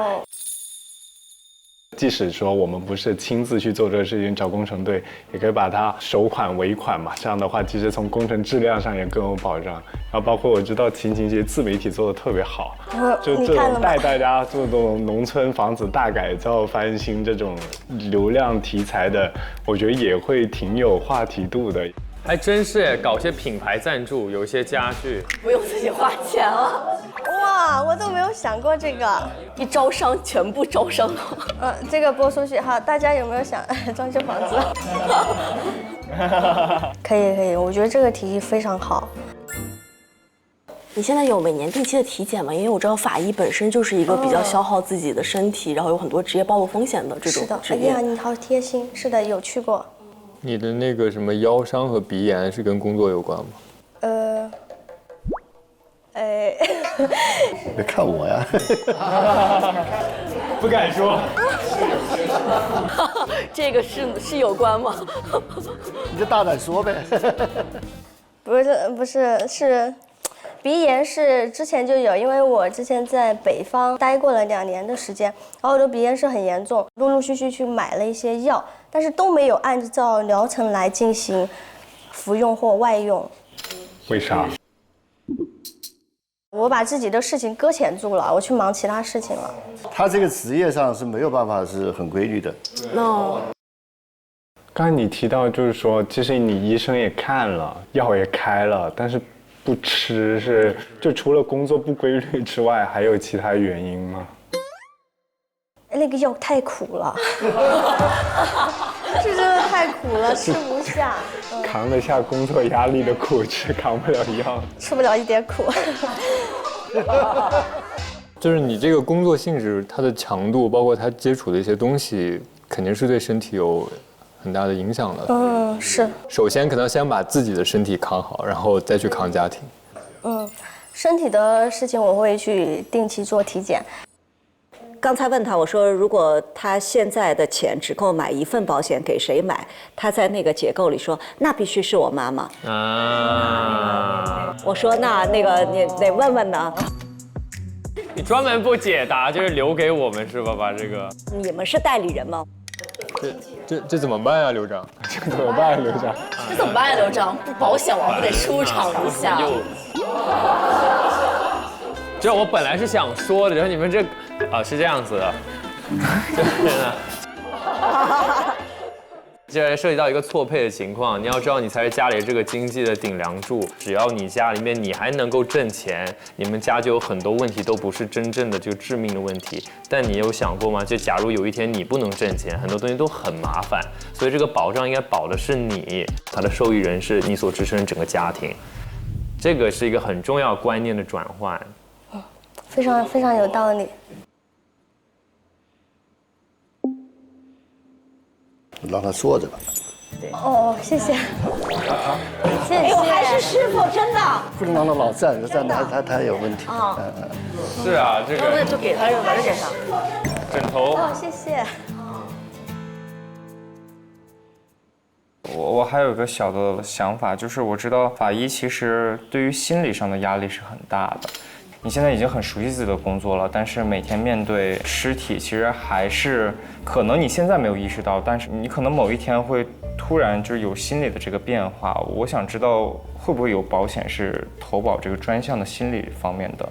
即使说我们不是亲自去做这个事情，找工程队也可以把它首款尾款嘛，这样的话其实从工程质量上也更有保障。然后包括我知道秦晴这些自媒体做的特别好，就这种带大家做这种农村房子大改造翻新这种流量题材的，我觉得也会挺有话题度的。还真是搞些品牌赞助，有一些家具不用自己花钱了。哇，我都没有想过这个，一招商全部招商。这个播出去哈，大家有没有想装修房子？可以，我觉得这个提议非常好。你现在有每年定期的体检吗？因为我知道法医本身就是一个比较消耗自己的身体，然后有很多职业暴露风险的这种职业。是的，哎呀，你好贴心。是的，有去过。你的那个什么腰伤和鼻炎是跟工作有关吗？别看我呀，不敢说。这个是有关吗？你就大胆说呗。不是，是鼻炎是之前就有，因为我之前在北方待过了2年的时间，然后我的鼻炎是很严重，陆陆续续去买了一些药，但是都没有按照疗程来进行服用或外用。为啥？我把自己的事情搁浅住了，我去忙其他事情了。他这个职业上是没有办法是很规律的。刚才你提到就是说，其实你医生也看了，药也开了，但是不吃就除了工作不规律之外，还有其他原因吗？那个药太苦了，是真的太苦了，吃不下。扛得下工作压力的苦，扛不了药，吃不了一点苦。就是你这个工作性质，它的强度，包括它接触的一些东西，肯定是对身体有很大的影响的。是。首先可能先把自己的身体扛好，然后再去扛家庭。身体的事情我会去定期做体检。刚才问他，我说如果他现在的钱只够买1份保险，给谁买？他在那个结构里说，那必须是我妈妈。我说那个你得问问呢。你专门不解答，就是留给我们是吧？把这个。你们是代理人吗？这怎么办啊，刘长？这怎么办，刘长？这怎么办呀，刘长？不保险王不得出场一下？这我本来是想说的，然后你们这是这样子的，真的。这涉及到一个错配的情况，你要知道，你才是家里这个经济的顶梁柱。只要你家里面你还能够挣钱，你们家就有很多问题都不是真正的这个致命的问题。但你有想过吗？就假如有一天你不能挣钱，很多东西都很麻烦。所以这个保障应该保的是你，它的受益人是你所支撑的整个家庭。这个是一个很重要观念的转换。非常非常有道理。让他坐着吧。哦，谢谢。谢谢。我还是师傅，真的。不能让他老站着，站他有问题。是啊，这个。那就给他，把这给他。枕头。哦，谢谢。我还有一个小的想法，就是我知道法医其实对于心理上的压力是很大的。你现在已经很熟悉自己的工作了，但是每天面对尸体，其实还是可能你现在没有意识到，但是你可能某一天会突然就是有心理的这个变化。我想知道会不会有保险是投保这个专项的心理方面的？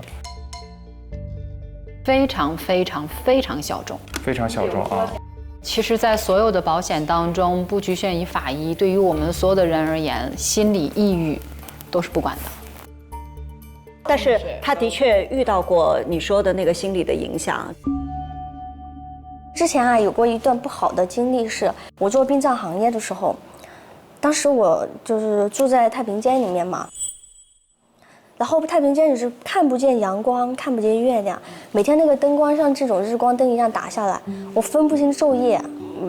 非常非常非常小众，非常小众啊。其实，在所有的保险当中，不局限于法医，对于我们所有的人而言，心理抑郁都是不管的。但是他的确遇到过你说的那个心理的影响。之前啊，有过一段不好的经历，是我做殡葬行业的时候，当时我就是住在太平间里面嘛，然后太平间里是看不见阳光，看不见月亮，每天那个灯光像这种日光灯一样打下来，我分不清昼夜。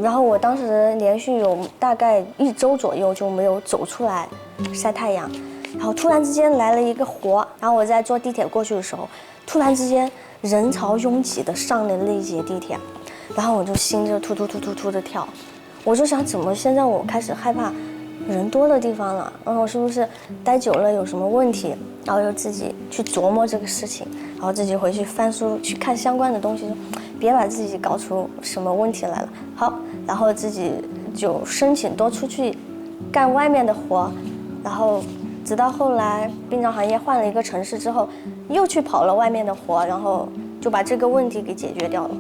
然后我当时连续有大概1周左右就没有走出来晒太阳。然后突然之间来了一个活，然后我在坐地铁过去的时候，突然之间人潮拥挤的上了那节地铁，然后我就心就突突突突突的跳，我就想怎么现在我开始害怕人多的地方了，然后我是不是待久了有什么问题，然后又自己去琢磨这个事情，然后自己回去翻书去看相关的东西，别把自己搞出什么问题来了。好，然后自己就申请多出去干外面的活，然后直到后来殡葬行业换了一个城市之后，又去跑了外面的活，然后就把这个问题给解决掉了。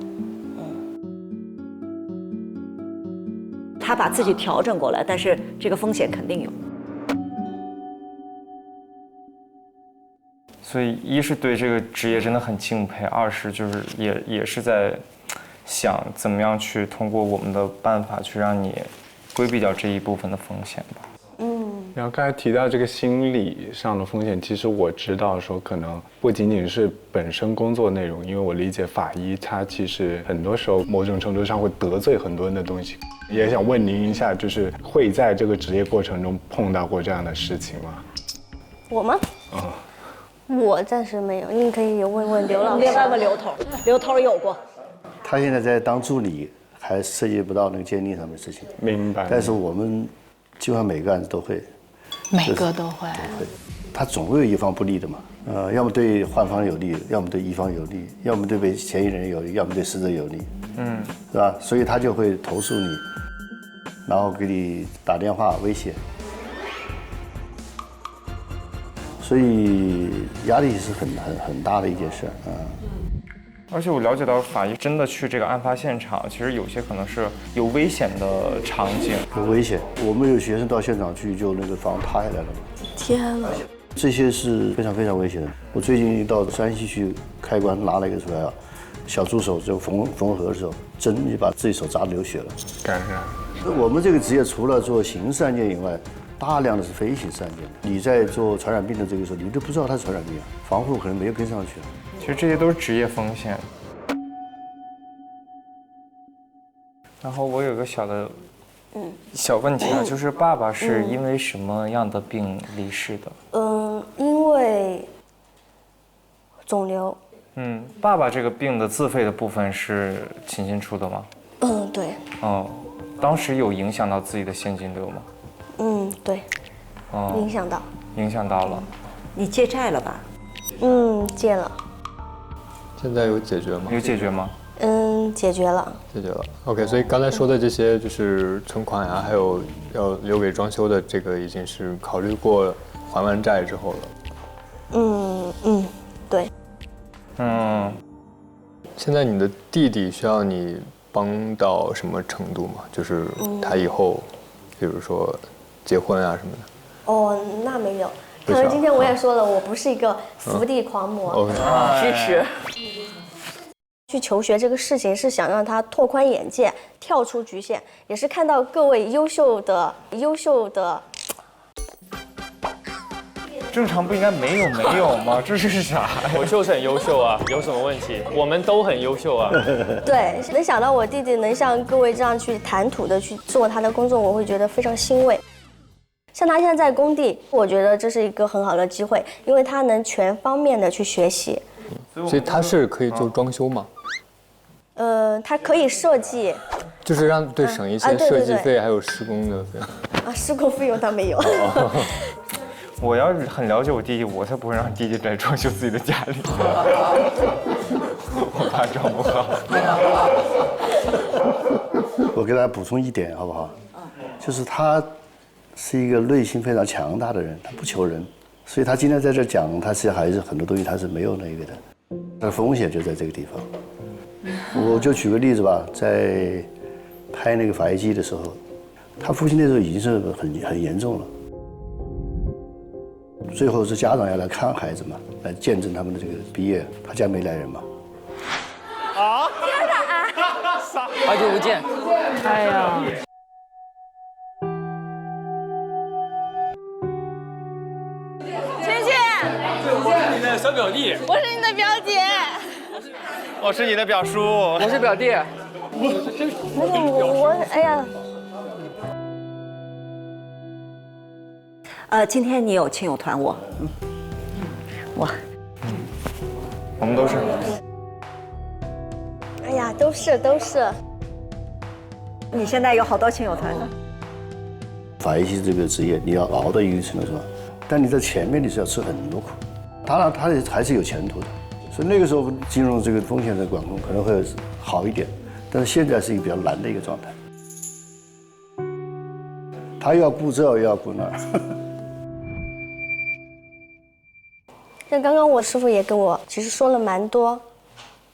他把自己调整过来，但是这个风险肯定有。所以一是对这个职业真的很敬佩，二是就是也是在想怎么样去通过我们的办法去让你规避掉这一部分的风险吧。然后刚才提到这个心理上的风险，其实我知道说可能不仅仅是本身工作内容，因为我理解法医他其实很多时候某种程度上会得罪很多人的东西。也想问您一下，就是会在这个职业过程中碰到过这样的事情吗？我吗？我暂时没有，你可以问问刘老师。问问刘头，刘头有过。他现在在当助理，还涉及不到那个鉴定上面的事情。明白。但是我们基本上每个案子都会。每个都会，他总会有一方不利的嘛，要么对患方有利，要么对乙方有利，要么对被嫌疑人有利，要么对死者有利，是吧？所以他就会投诉你，然后给你打电话威胁，所以压力是很大的一件事啊。而且我了解到，法医真的去这个案发现场，其实有些可能是有危险的场景。有危险，我们有学生到现场去，就那个房塌下来了嘛。天哪！这些是非常非常危险的。我最近到山西去开棺，拿了一个出来啊，小助手就缝合的时候，针就把自己手扎流血了，感染。我们这个职业除了做刑事案件以外，大量的是非刑事案件。你在做传染病的这个时候，你都不知道它是传染病啊，防护可能没有跟上去。其实这些都是职业风险。然后我有个小问题啊，就是爸爸是因为什么样的病离世的？因为肿瘤。爸爸这个病的自费的部分是亲戚出的吗？对。当时有影响到自己的现金流吗？对。影响到了。你借债了吧？借了。现在有解决吗？有解决吗？解决了。解决了。OK， 所以刚才说的这些就是存款啊，还有要留给装修的这个，已经是考虑过还完债之后了。对。现在你的弟弟需要你帮到什么程度吗？就是他以后，比如说结婚啊什么的。哦，那没有。可能今天我也说了，我不是一个福利狂魔。支持。去求学这个事情是想让他拓宽眼界，跳出局限，也是看到各位优秀的。正常不应该没有吗？这是啥？我就是很优秀啊，有什么问题？我们都很优秀啊。对，能想到我弟弟能像各位这样去谈吐的去做他的工作，我会觉得非常欣慰。像他现在在工地，我觉得这是一个很好的机会，因为他能全方面的去学习。所以他是可以做装修吗？他可以设计，就是省一些设计费还有施工的费用。施工费用他没有。我要是很了解我弟弟，我才不会让弟弟来装修自己的家里。我怕装不好。我给大家补充一点，好不好？就是他是一个内心非常强大的人，他不求人，所以他今天在这讲，他其实还是很多东西他是没有那个的，他的风险就在这个地方。我就举个例子吧，在拍那个法医机的时候，他父亲那时候已经是很严重了。最后是家长要来看孩子嘛，来见证他们的这个毕业。他家没来人嘛？啊！天哪！好久不见。哎呀！萱萱，我是你的小表弟。我是你的表姐。我是你的表叔。我是表弟。哎呀。今天你有亲友团我，我们都是。哎呀，都是。你现在有好多亲友团呢。法医系这个职业，你要熬到一个程度是吧？但你在前面你是要吃很多苦，当然他还是有前途的，所以那个时候金融这个风险的管控可能会好一点，但是现在是一个比较难的一个状态。他又要顾这又要顾那儿。像刚刚我师傅也跟我其实说了蛮多，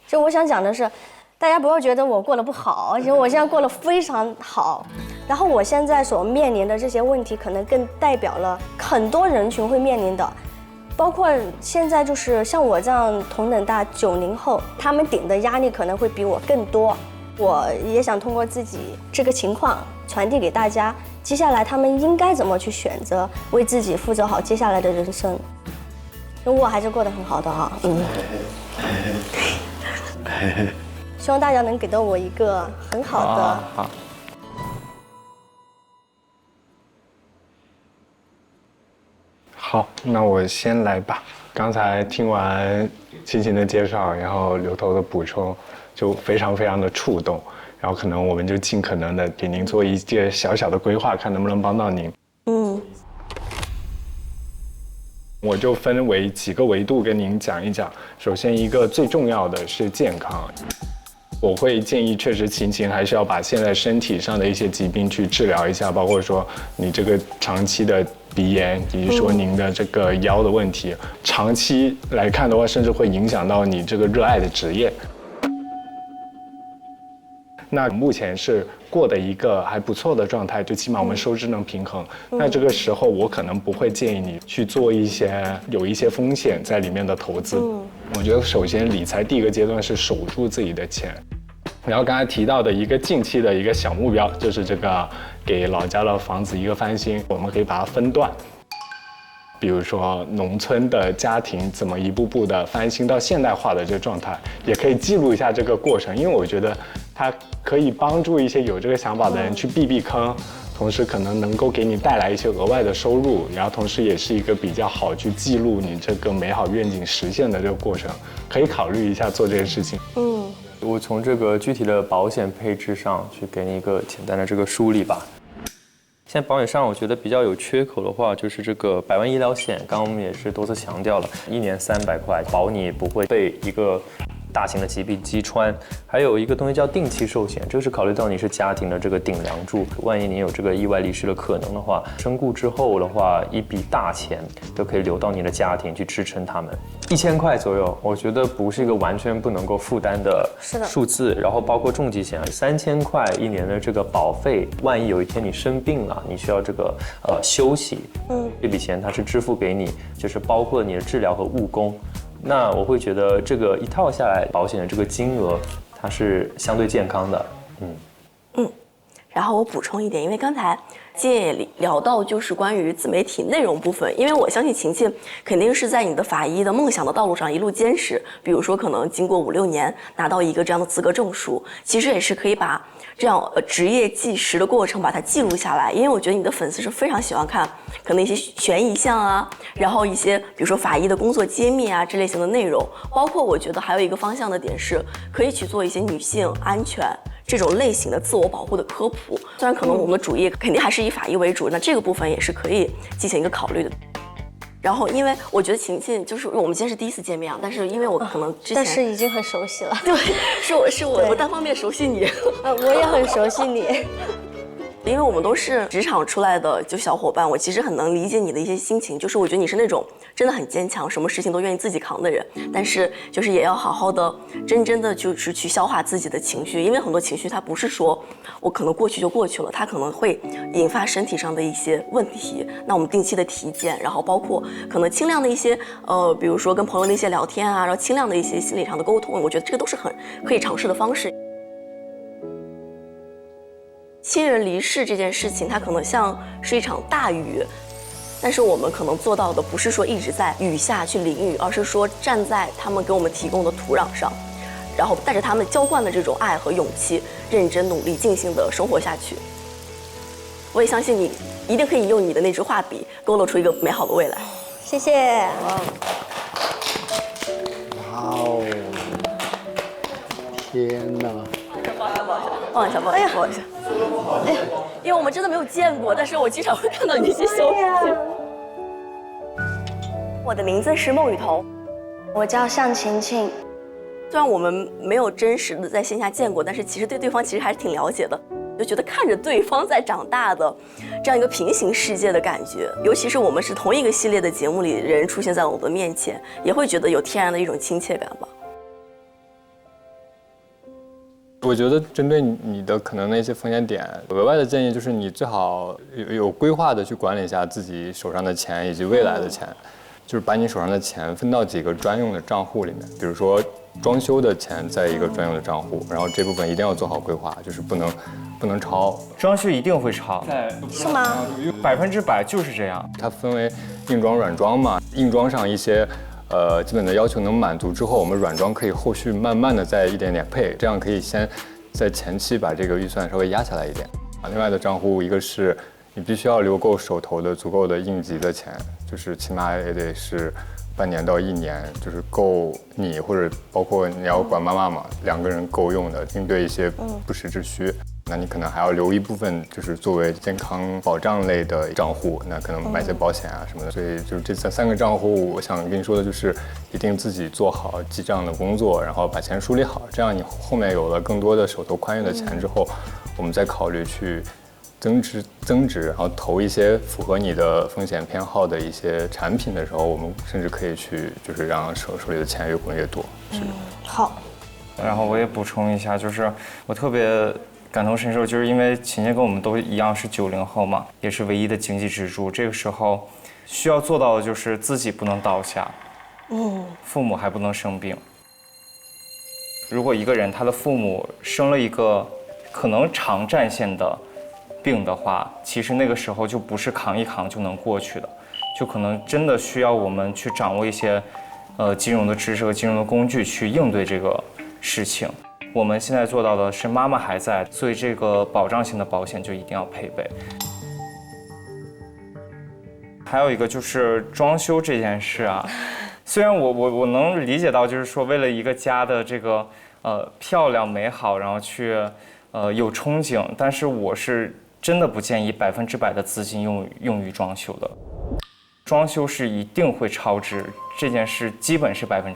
就我想讲的是，大家不要觉得我过得不好，其实我现在过得非常好。然后我现在所面临的这些问题，可能更代表了很多人群会面临的，包括现在就是像我这样同等大90后，他们顶的压力可能会比我更多。我也想通过自己这个情况传递给大家，接下来他们应该怎么去选择，为自己负责好接下来的人生。我还是过得很好的哈，希望大家能给到我一个很好的。好。好，那我先来吧。刚才听完青青的介绍，然后刘头的补充，就非常的触动。然后可能我们就尽可能的给您做一些小小的规划，看能不能帮到您。我就分为几个维度跟您讲一讲。首先，一个最重要的是健康，我会建议确实晴晴还是要把现在身体上的一些疾病去治疗一下，包括说你这个长期的鼻炎，以及说您的这个腰的问题，长期来看的话，甚至会影响到你这个热爱的职业。那目前是过的一个还不错的状态，就起码我们收支能平衡。那这个时候我可能不会建议你去做有一些风险在里面的投资。我觉得首先理财第一个阶段是守住自己的钱。然后刚才提到的一个近期的一个小目标，就是这个给老家的房子一个翻新，我们可以把它分段。比如说农村的家庭怎么一步步的翻新到现代化的这个状态，也可以记录一下这个过程，因为我觉得它可以帮助一些有这个想法的人去避坑，同时可能能够给你带来一些额外的收入，然后同时也是一个比较好去记录你这个美好愿景实现的这个过程，可以考虑一下做这件事情。我从这个具体的保险配置上去给你一个简单的这个梳理吧。现在保险上我觉得比较有缺口的话，就是这个100万医疗险，刚刚我们也是多次强调了，1年300块保你不会被一个大型的疾病击穿，还有一个东西叫定期寿险，这个是考虑到你是家庭的这个顶梁柱，万一你有这个意外离世的可能的话，身故之后的话，一笔大钱就可以留到你的家庭去支撑他们。1000块左右，我觉得不是一个完全不能够负担的数字。然后包括重疾险，3000块1年的这个保费，万一有一天你生病了，你需要这个休息，这笔钱它是支付给你，就是包括你的治疗和误工。那我会觉得这个一套下来，保险的这个金额它是相对健康的，然后我补充一点，因为刚才金也聊到就是关于自媒体内容部分，因为我相信晴晴肯定是在你的法医的梦想的道路上一路坚持，比如说可能经过5、6年拿到一个这样的资格证书，其实也是可以把这样职业计时的过程把它记录下来，因为我觉得你的粉丝是非常喜欢看可能一些悬疑项啊，然后一些比如说法医的工作揭秘啊这类型的内容，包括我觉得还有一个方向的点是可以去做一些女性安全这种类型的自我保护的科普，虽然可能我们的主业肯定还是以法医为主，那这个部分也是可以进行一个考虑的。然后，因为我觉得晴晴就是我们今天是第一次见面啊，但是因为我可能之前，但是已经很熟悉了。对，是我单方面熟悉你，我也很熟悉你。因为我们都是职场出来的就小伙伴，我其实很能理解你的一些心情，就是我觉得你是那种真的很坚强，什么事情都愿意自己扛的人，但是就是也要好好的真的就是去消化自己的情绪，因为很多情绪它不是说我可能过去就过去了，它可能会引发身体上的一些问题。那我们定期的体检，然后包括可能轻量的一些比如说跟朋友的一些聊天啊，然后轻量的一些心理上的沟通，我觉得这个都是很可以尝试的方式。亲人离世这件事情，它可能像是一场大雨，但是我们可能做到的不是说一直在雨下去淋雨，而是说站在他们给我们提供的土壤上，然后带着他们浇灌的这种爱和勇气，认真努力尽兴的生活下去。我也相信你一定可以用你的那支画笔勾勒出一个美好的未来。谢谢。哇哦！天哪！抱一下，抱一下，抱一下。哎呀，因为我们真的没有见过，但是我经常会看到你一些消息。我的名字是孟雨桐，我叫向晴晴。虽然我们没有真实的在线下见过，但是其实对对方其实还是挺了解的，就觉得看着对方在长大的这样一个平行世界的感觉，尤其是我们是同一个系列的节目里人出现在我的面前，也会觉得有天然的一种亲切感吧。我觉得针对你的可能的一些风险点，额外的建议就是你最好有规划的去管理一下自己手上的钱以及未来的钱，就是把你手上的钱分到几个专用的账户里面，比如说装修的钱在一个专用的账户，然后这部分一定要做好规划，就是不能超。装修一定会超，是吗？100%就是这样。它分为硬装、软装嘛，硬装上一些基本的要求能满足之后，我们软装可以后续慢慢的再一点点配，这样可以先在前期把这个预算稍微压下来一点。另外的账户，一个是你必须要留够手头的足够的应急的钱，就是起码也得是半年到1年，就是够你或者包括你要管妈妈嘛，2个人够用的，应对一些不时之需。那你可能还要留一部分，就是作为健康保障类的账户，那可能买些保险啊什么的。所以就是这3个账户，我想跟你说的就是，一定自己做好记账的工作，然后把钱梳理好，这样你后面有了更多的手头宽裕的钱之后，我们再考虑去增值，然后投一些符合你的风险偏好的一些产品的时候，我们甚至可以去就是让手里的钱越滚越多。好。然后我也补充一下，就是我特别感同身受，就是因为晴晴跟我们都一样是90后嘛，也是唯一的经济支柱。这个时候需要做到的就是自己不能倒下，父母还不能生病。如果一个人他的父母生了一个可能长战线的病的话，其实那个时候就不是扛一扛就能过去的，就可能真的需要我们去掌握一些金融的知识和金融的工具去应对这个事情。我们现在做到的是妈妈还在，所以这个保障型的保险就一定要配备。还有一个就是装修这件事啊，虽然我能理解到，就是说为了一个家的这个漂亮美好，然后去有憧憬，但是我是真的不建议100%的资金用于装修的。装修是一定会超支，这件事基本是100%。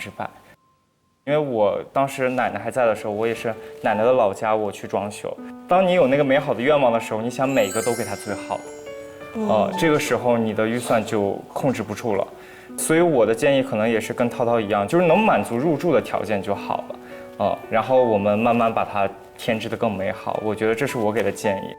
因为我当时奶奶还在的时候，我也是奶奶的老家，我去装修。当你有那个美好的愿望的时候，你想每个都给它最好的，这个时候你的预算就控制不住了。所以我的建议可能也是跟涛涛一样，就是能满足入住的条件就好了，然后我们慢慢把它添置得更美好。我觉得这是我给的建议。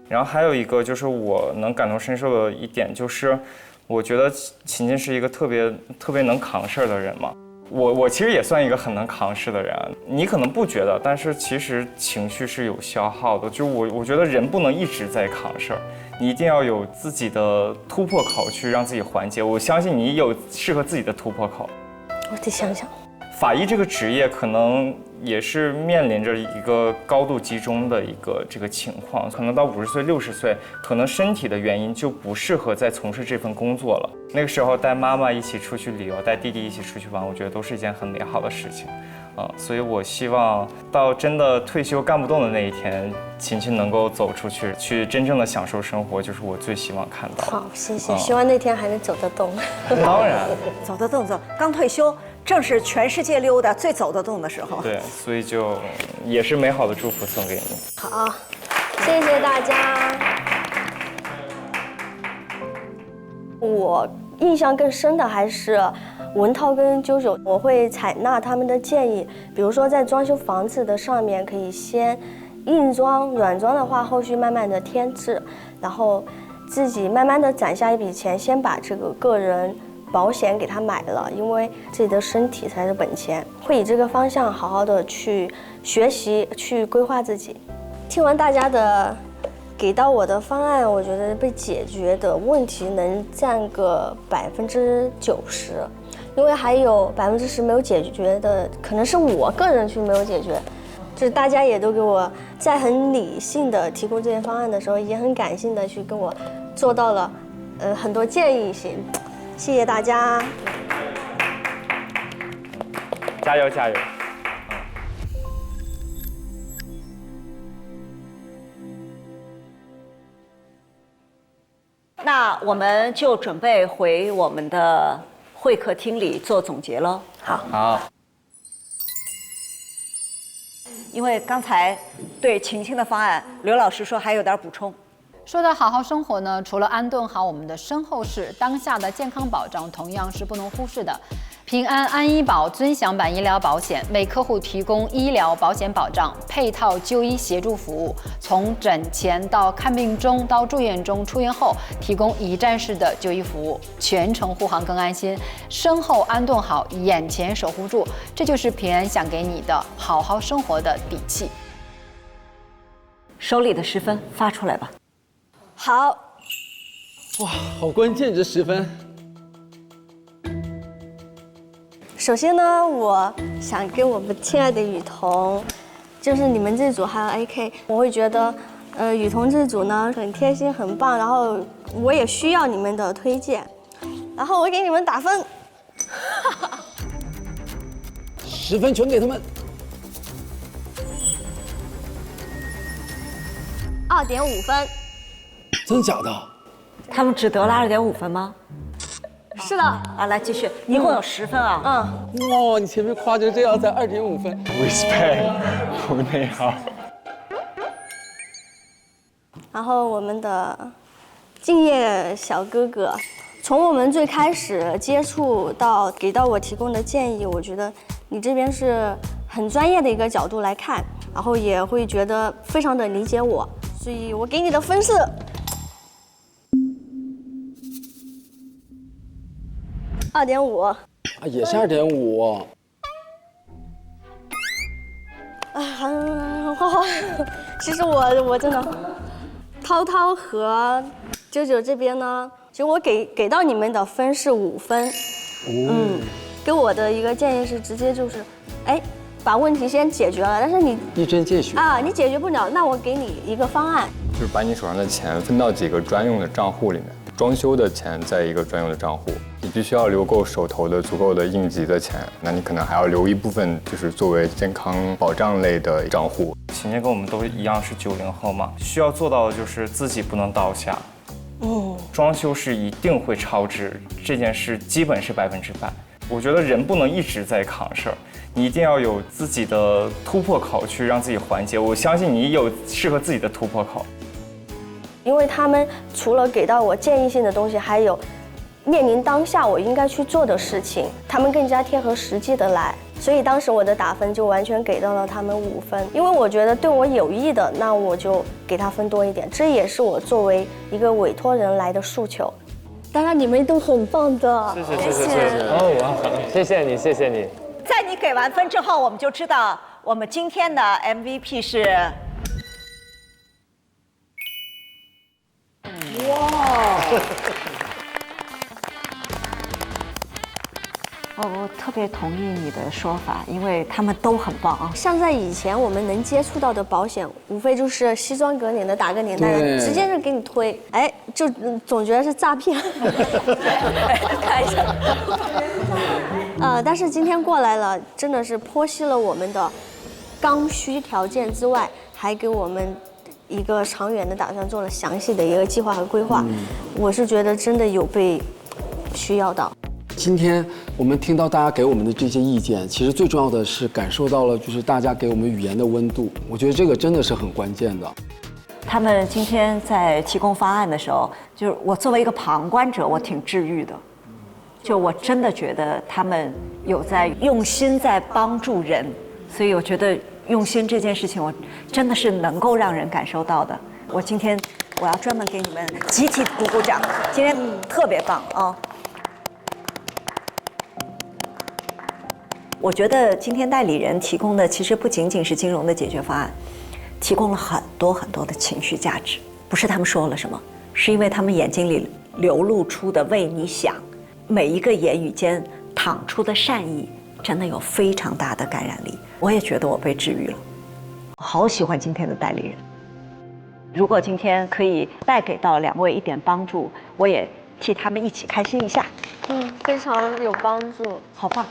然后还有一个就是我能感同身受的一点就是，我觉得秦秦是一个特别能扛事儿的人嘛。我其实也算一个很能扛事的人，你可能不觉得，但是其实情绪是有消耗的。就我觉得人不能一直在扛事儿，你一定要有自己的突破口去让自己缓解。我相信你有适合自己的突破口。我得想想。法医这个职业可能也是面临着一个高度集中的一个这个情况，可能到50岁、60岁，可能身体的原因就不适合再从事这份工作了。那个时候带妈妈一起出去旅游，带弟弟一起出去玩，我觉得都是一件很美好的事情，所以我希望到真的退休干不动的那一天，秦秦能够走出去，去真正的享受生活，就是我最希望看到的。好，谢谢，希望那天还能走得动。当然，走得动，刚退休。正是全世界溜达最走得动的时候。对，所以就也是美好的祝福送给你。好，谢谢大家。我印象更深的还是文涛跟啾啾，我会采纳他们的建议，比如说在装修房子的上面可以先硬装，软装的话后续慢慢的添置，然后自己慢慢的攒下一笔钱，先把这个个人保险给他买了，因为自己的身体才是本钱，会以这个方向好好的去学习，去规划自己。听完大家的给到我的方案，我觉得被解决的问题能占个90%，因为还有10%没有解决的，可能是我个人去没有解决。就是大家也都给我在很理性的提供这些方案的时候，也很感性的去跟我做到了很多建议性。谢谢大家，加油加油！那我们就准备回我们的会客厅里做总结喽。好。因为刚才对秦青的方案，刘老师说还有点补充。说到好好生活呢，除了安顿好我们的身后事，当下的健康保障同样是不能忽视的。平安安医保尊享版医疗保险为客户提供医疗保险保障、配套就医协助服务，从诊前到看病中到住院中、出院后，提供一站式的就医服务，全程护航更安心。身后安顿好，眼前守护住，这就是平安想给你的好好生活的底气。手里的10分发出来吧。好，哇，好关键这10分。首先呢，我想跟我们亲爱的雨桐，就是你们这组还有 AK， 我会觉得，雨桐这组呢很贴心很棒，然后我也需要你们的推荐，然后我给你们打分，10分全给他们。2.5分。真的假的？他们只得了2.5分吗？是的。啊，来继续，一共有10分啊。哇，你前面夸成这样才2.5分。Respect， 不那样。然后我们的敬业小哥哥，从我们最开始接触到给到我提供的建议，我觉得你这边是很专业的一个角度来看，然后也会觉得非常的理解我，所以我给你的分是2.5。啊，也是2.5。啊，好。其实我真的，涛涛和啾啾这边呢，其实我给到你们的分是5分。给我的一个建议是直接就是，把问题先解决了，但是你一针见血啊，你解决不了，那我给你一个方案，就是把你手上的钱分到几个专用的账户里面，装修的钱在一个专用的账户，你必须要留够手头的足够的应急的钱，那你可能还要留一部分，就是作为健康保障类的账户。秦秦跟我们都一样是90后嘛，需要做到的就是自己不能倒下。装修是一定会超支，这件事基本是100%。我觉得人不能一直在扛事儿，你一定要有自己的突破口去让自己缓解。我相信你有适合自己的突破口。因为他们除了给到我建议性的东西，还有面临当下我应该去做的事情，他们更加贴合实际的来。所以当时我的打分就完全给到了他们5分，因为我觉得对我有益的，那我就给他分多一点。这也是我作为一个委托人来的诉求。当然你们都很棒的，谢谢。哦，哇，谢谢你，谢谢你。在你给完分之后，我们就知道我们今天的 MVP 是。哇！我特别同意你的说法，因为他们都很棒啊。像在以前我们能接触到的保险，无非就是西装革领的打个领带的，直接就给你推，哎，就总觉得是诈骗。看一下。但是今天过来了，真的是剖析了我们的刚需条件之外，还给我们一个长远的打算做了详细的一个计划和规划。我是觉得真的有被需要到。今天我们听到大家给我们的这些意见，其实最重要的是感受到了，就是大家给我们语言的温度。我觉得这个真的是很关键的。他们今天在提供方案的时候，就是我作为一个旁观者，我挺治愈的。就我真的觉得他们有在用心在帮助人，所以我觉得用心这件事情，我真的是能够让人感受到的。我今天我要专门给你们集体鼓鼓掌，今天特别棒啊！我觉得今天代理人提供的其实不仅仅是金融的解决方案，提供了很多很多的情绪价值。不是他们说了什么，是因为他们眼睛里流露出的为你想，每一个言语间淌出的善意，真的有非常大的感染力。我也觉得我被治愈了，我好喜欢今天的代理人。如果今天可以带给到2位一点帮助，我也替他们一起开心一下。非常有帮助，好棒。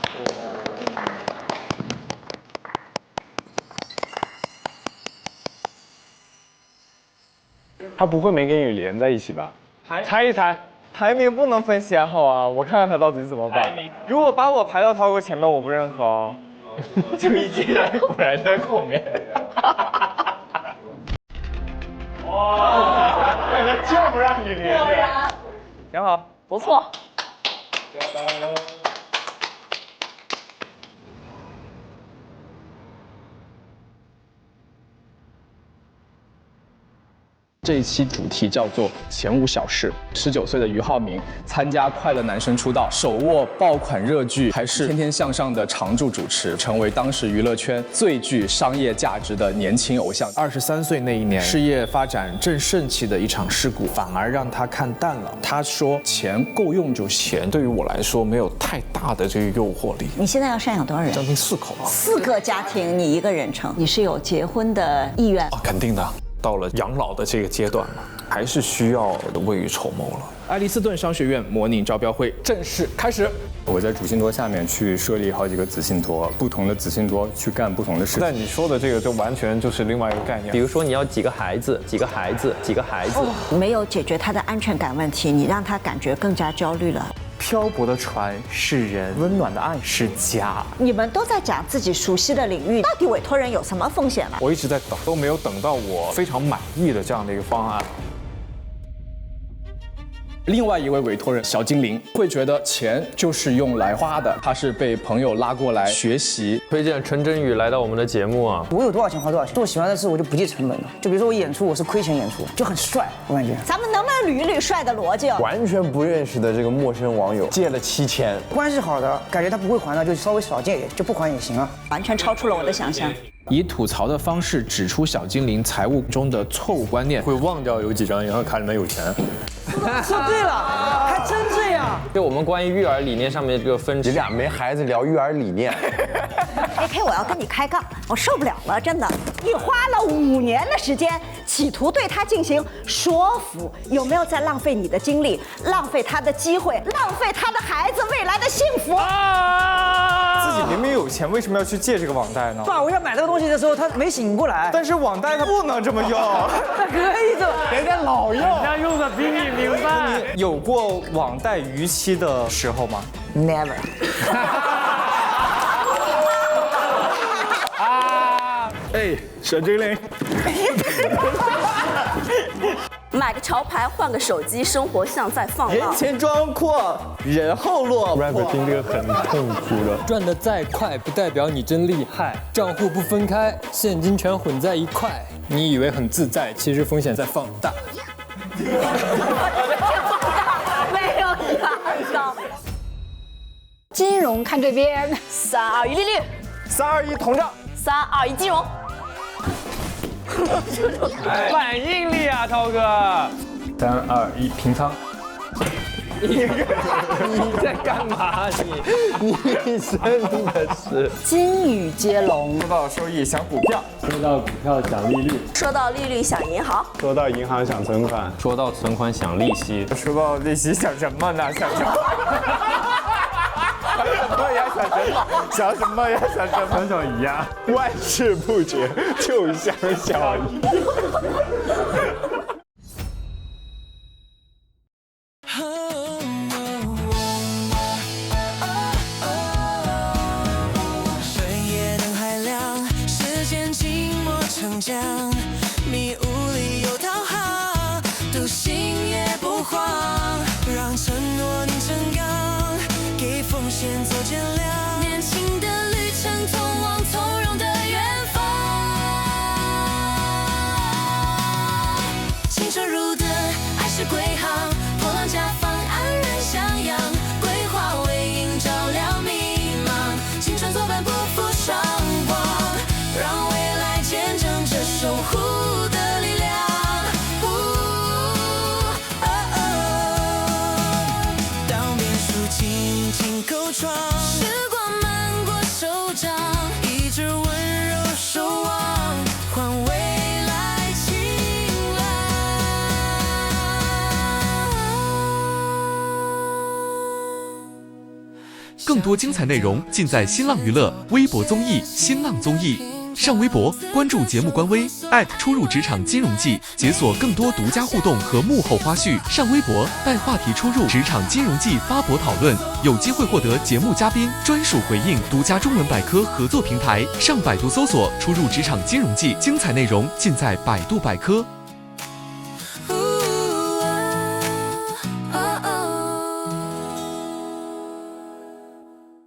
他不会没跟你连在一起吧？猜一猜，排名不能分先后啊！我看看他到底怎么办。如果把我排到涛哥前面，我不认可哦。就一进来果然在后面。哇！他就不让你连。挺好，不错。这一期主题叫做前无小事。19岁的俞灏明参加《快乐男生》出道，手握爆款热剧，还是《天天向上》的常驻主持，成为当时娱乐圈最具商业价值的年轻偶像。23岁那一年，事业发展正盛期的一场事故，反而让他看淡了。他说：“钱够用就行。”钱对于我来说没有太大的这个诱惑力。你现在要赡养多少人？将近4口啊。4个家庭，你一个人撑，你是有结婚的意愿？肯定的。到了养老的这个阶段了，还是需要未雨绸缪了。爱丽斯顿商学院模拟招标会正式开始。我在主信托下面去设立好几个子信托，不同的子信托去干不同的事情。但你说的这个就完全就是另外一个概念。比如说你要几个孩子，没有解决他的安全感问题，你让他感觉更加焦虑了。漂泊的船是人，温暖的爱是家。你们都在讲自己熟悉的领域，到底委托人有什么风险了？我一直在等，都没有等到我非常满意的这样的一个方案。另外一位委托人小精灵会觉得钱就是用来花的，他是被朋友拉过来学习。推荐陈真宇来到我们的节目啊！我有多少钱花多少钱，做喜欢的事我就不计成本了。就比如说我演出，我是亏钱演出，就很帅，我感觉。咱们能不能捋一捋帅的逻辑？完全不认识的这个陌生网友借了7000，关系好的感觉他不会还的，就稍微少借一点，就不还也行啊。完全超出了我的想象。以吐槽的方式指出小精灵财务中的错误观念，会忘掉有几张银行卡里面有钱。说对了，还真这样。就我们关于育儿理念上面的这个分支，你俩没孩子聊育儿理念。AK， 我要跟你开杠，我受不了了，真的。你花了5年的时间，企图对他进行说服，有没有在浪费你的精力，浪费他的机会，浪费他的孩子未来的幸福？自己明明有钱，为什么要去借这个网贷呢？爸，我要买这个东西的时候，他没醒过来。但是网贷它不能这么用，那可以这么，人家老用，人家用的比你明白。你有过网贷逾期的时候吗 ？Never。哎，沈君玲。买个潮牌，换个手机，生活像在放浪。人前装阔，人后落。rap 听这个很痛苦的。赚得再快，不代表你真厉害。账户不分开，现金全混在一块。你以为很自在，其实风险在放大。没有拿到。金融看这边，3、2、1，利率，3、2、1，通胀，3、2、1，金融。反应力啊，涛哥。3、2、1，平仓。你在干嘛？你真的是金雨接龙。说到收益想股票，说到股票想利率，说到利率想银行，说到银行想存款，说到存款想利息，说到利息想什么呢？想什么？想什么呀？想什么？想什么呀？想什么？想小姨呀！万事不绝，就想小姨。深夜灯还亮，时间静默成江，迷雾里有讨好，独行也不慌，让承诺凝成钢。给风险做减量，年轻的旅程通往从容的远方。青春如歌，爱是归航，波浪甲方安然向阳，规划为营照亮迷茫。青春作伴不负韶光，让未来见证这守护的力量。当变数紧紧勾窗，时光漫过手掌，一直温柔守望，换未来晴朗。更多精彩内容尽在新浪娱乐微博综艺新浪综艺。上微博关注节目官微初入职场金融季，解锁更多独家互动和幕后花絮。上微博带话题出入职场金融季发博讨论，有机会获得节目嘉宾专属回应。独家中文百科合作平台，上百度搜索出入职场金融季，精彩内容尽在百度百科。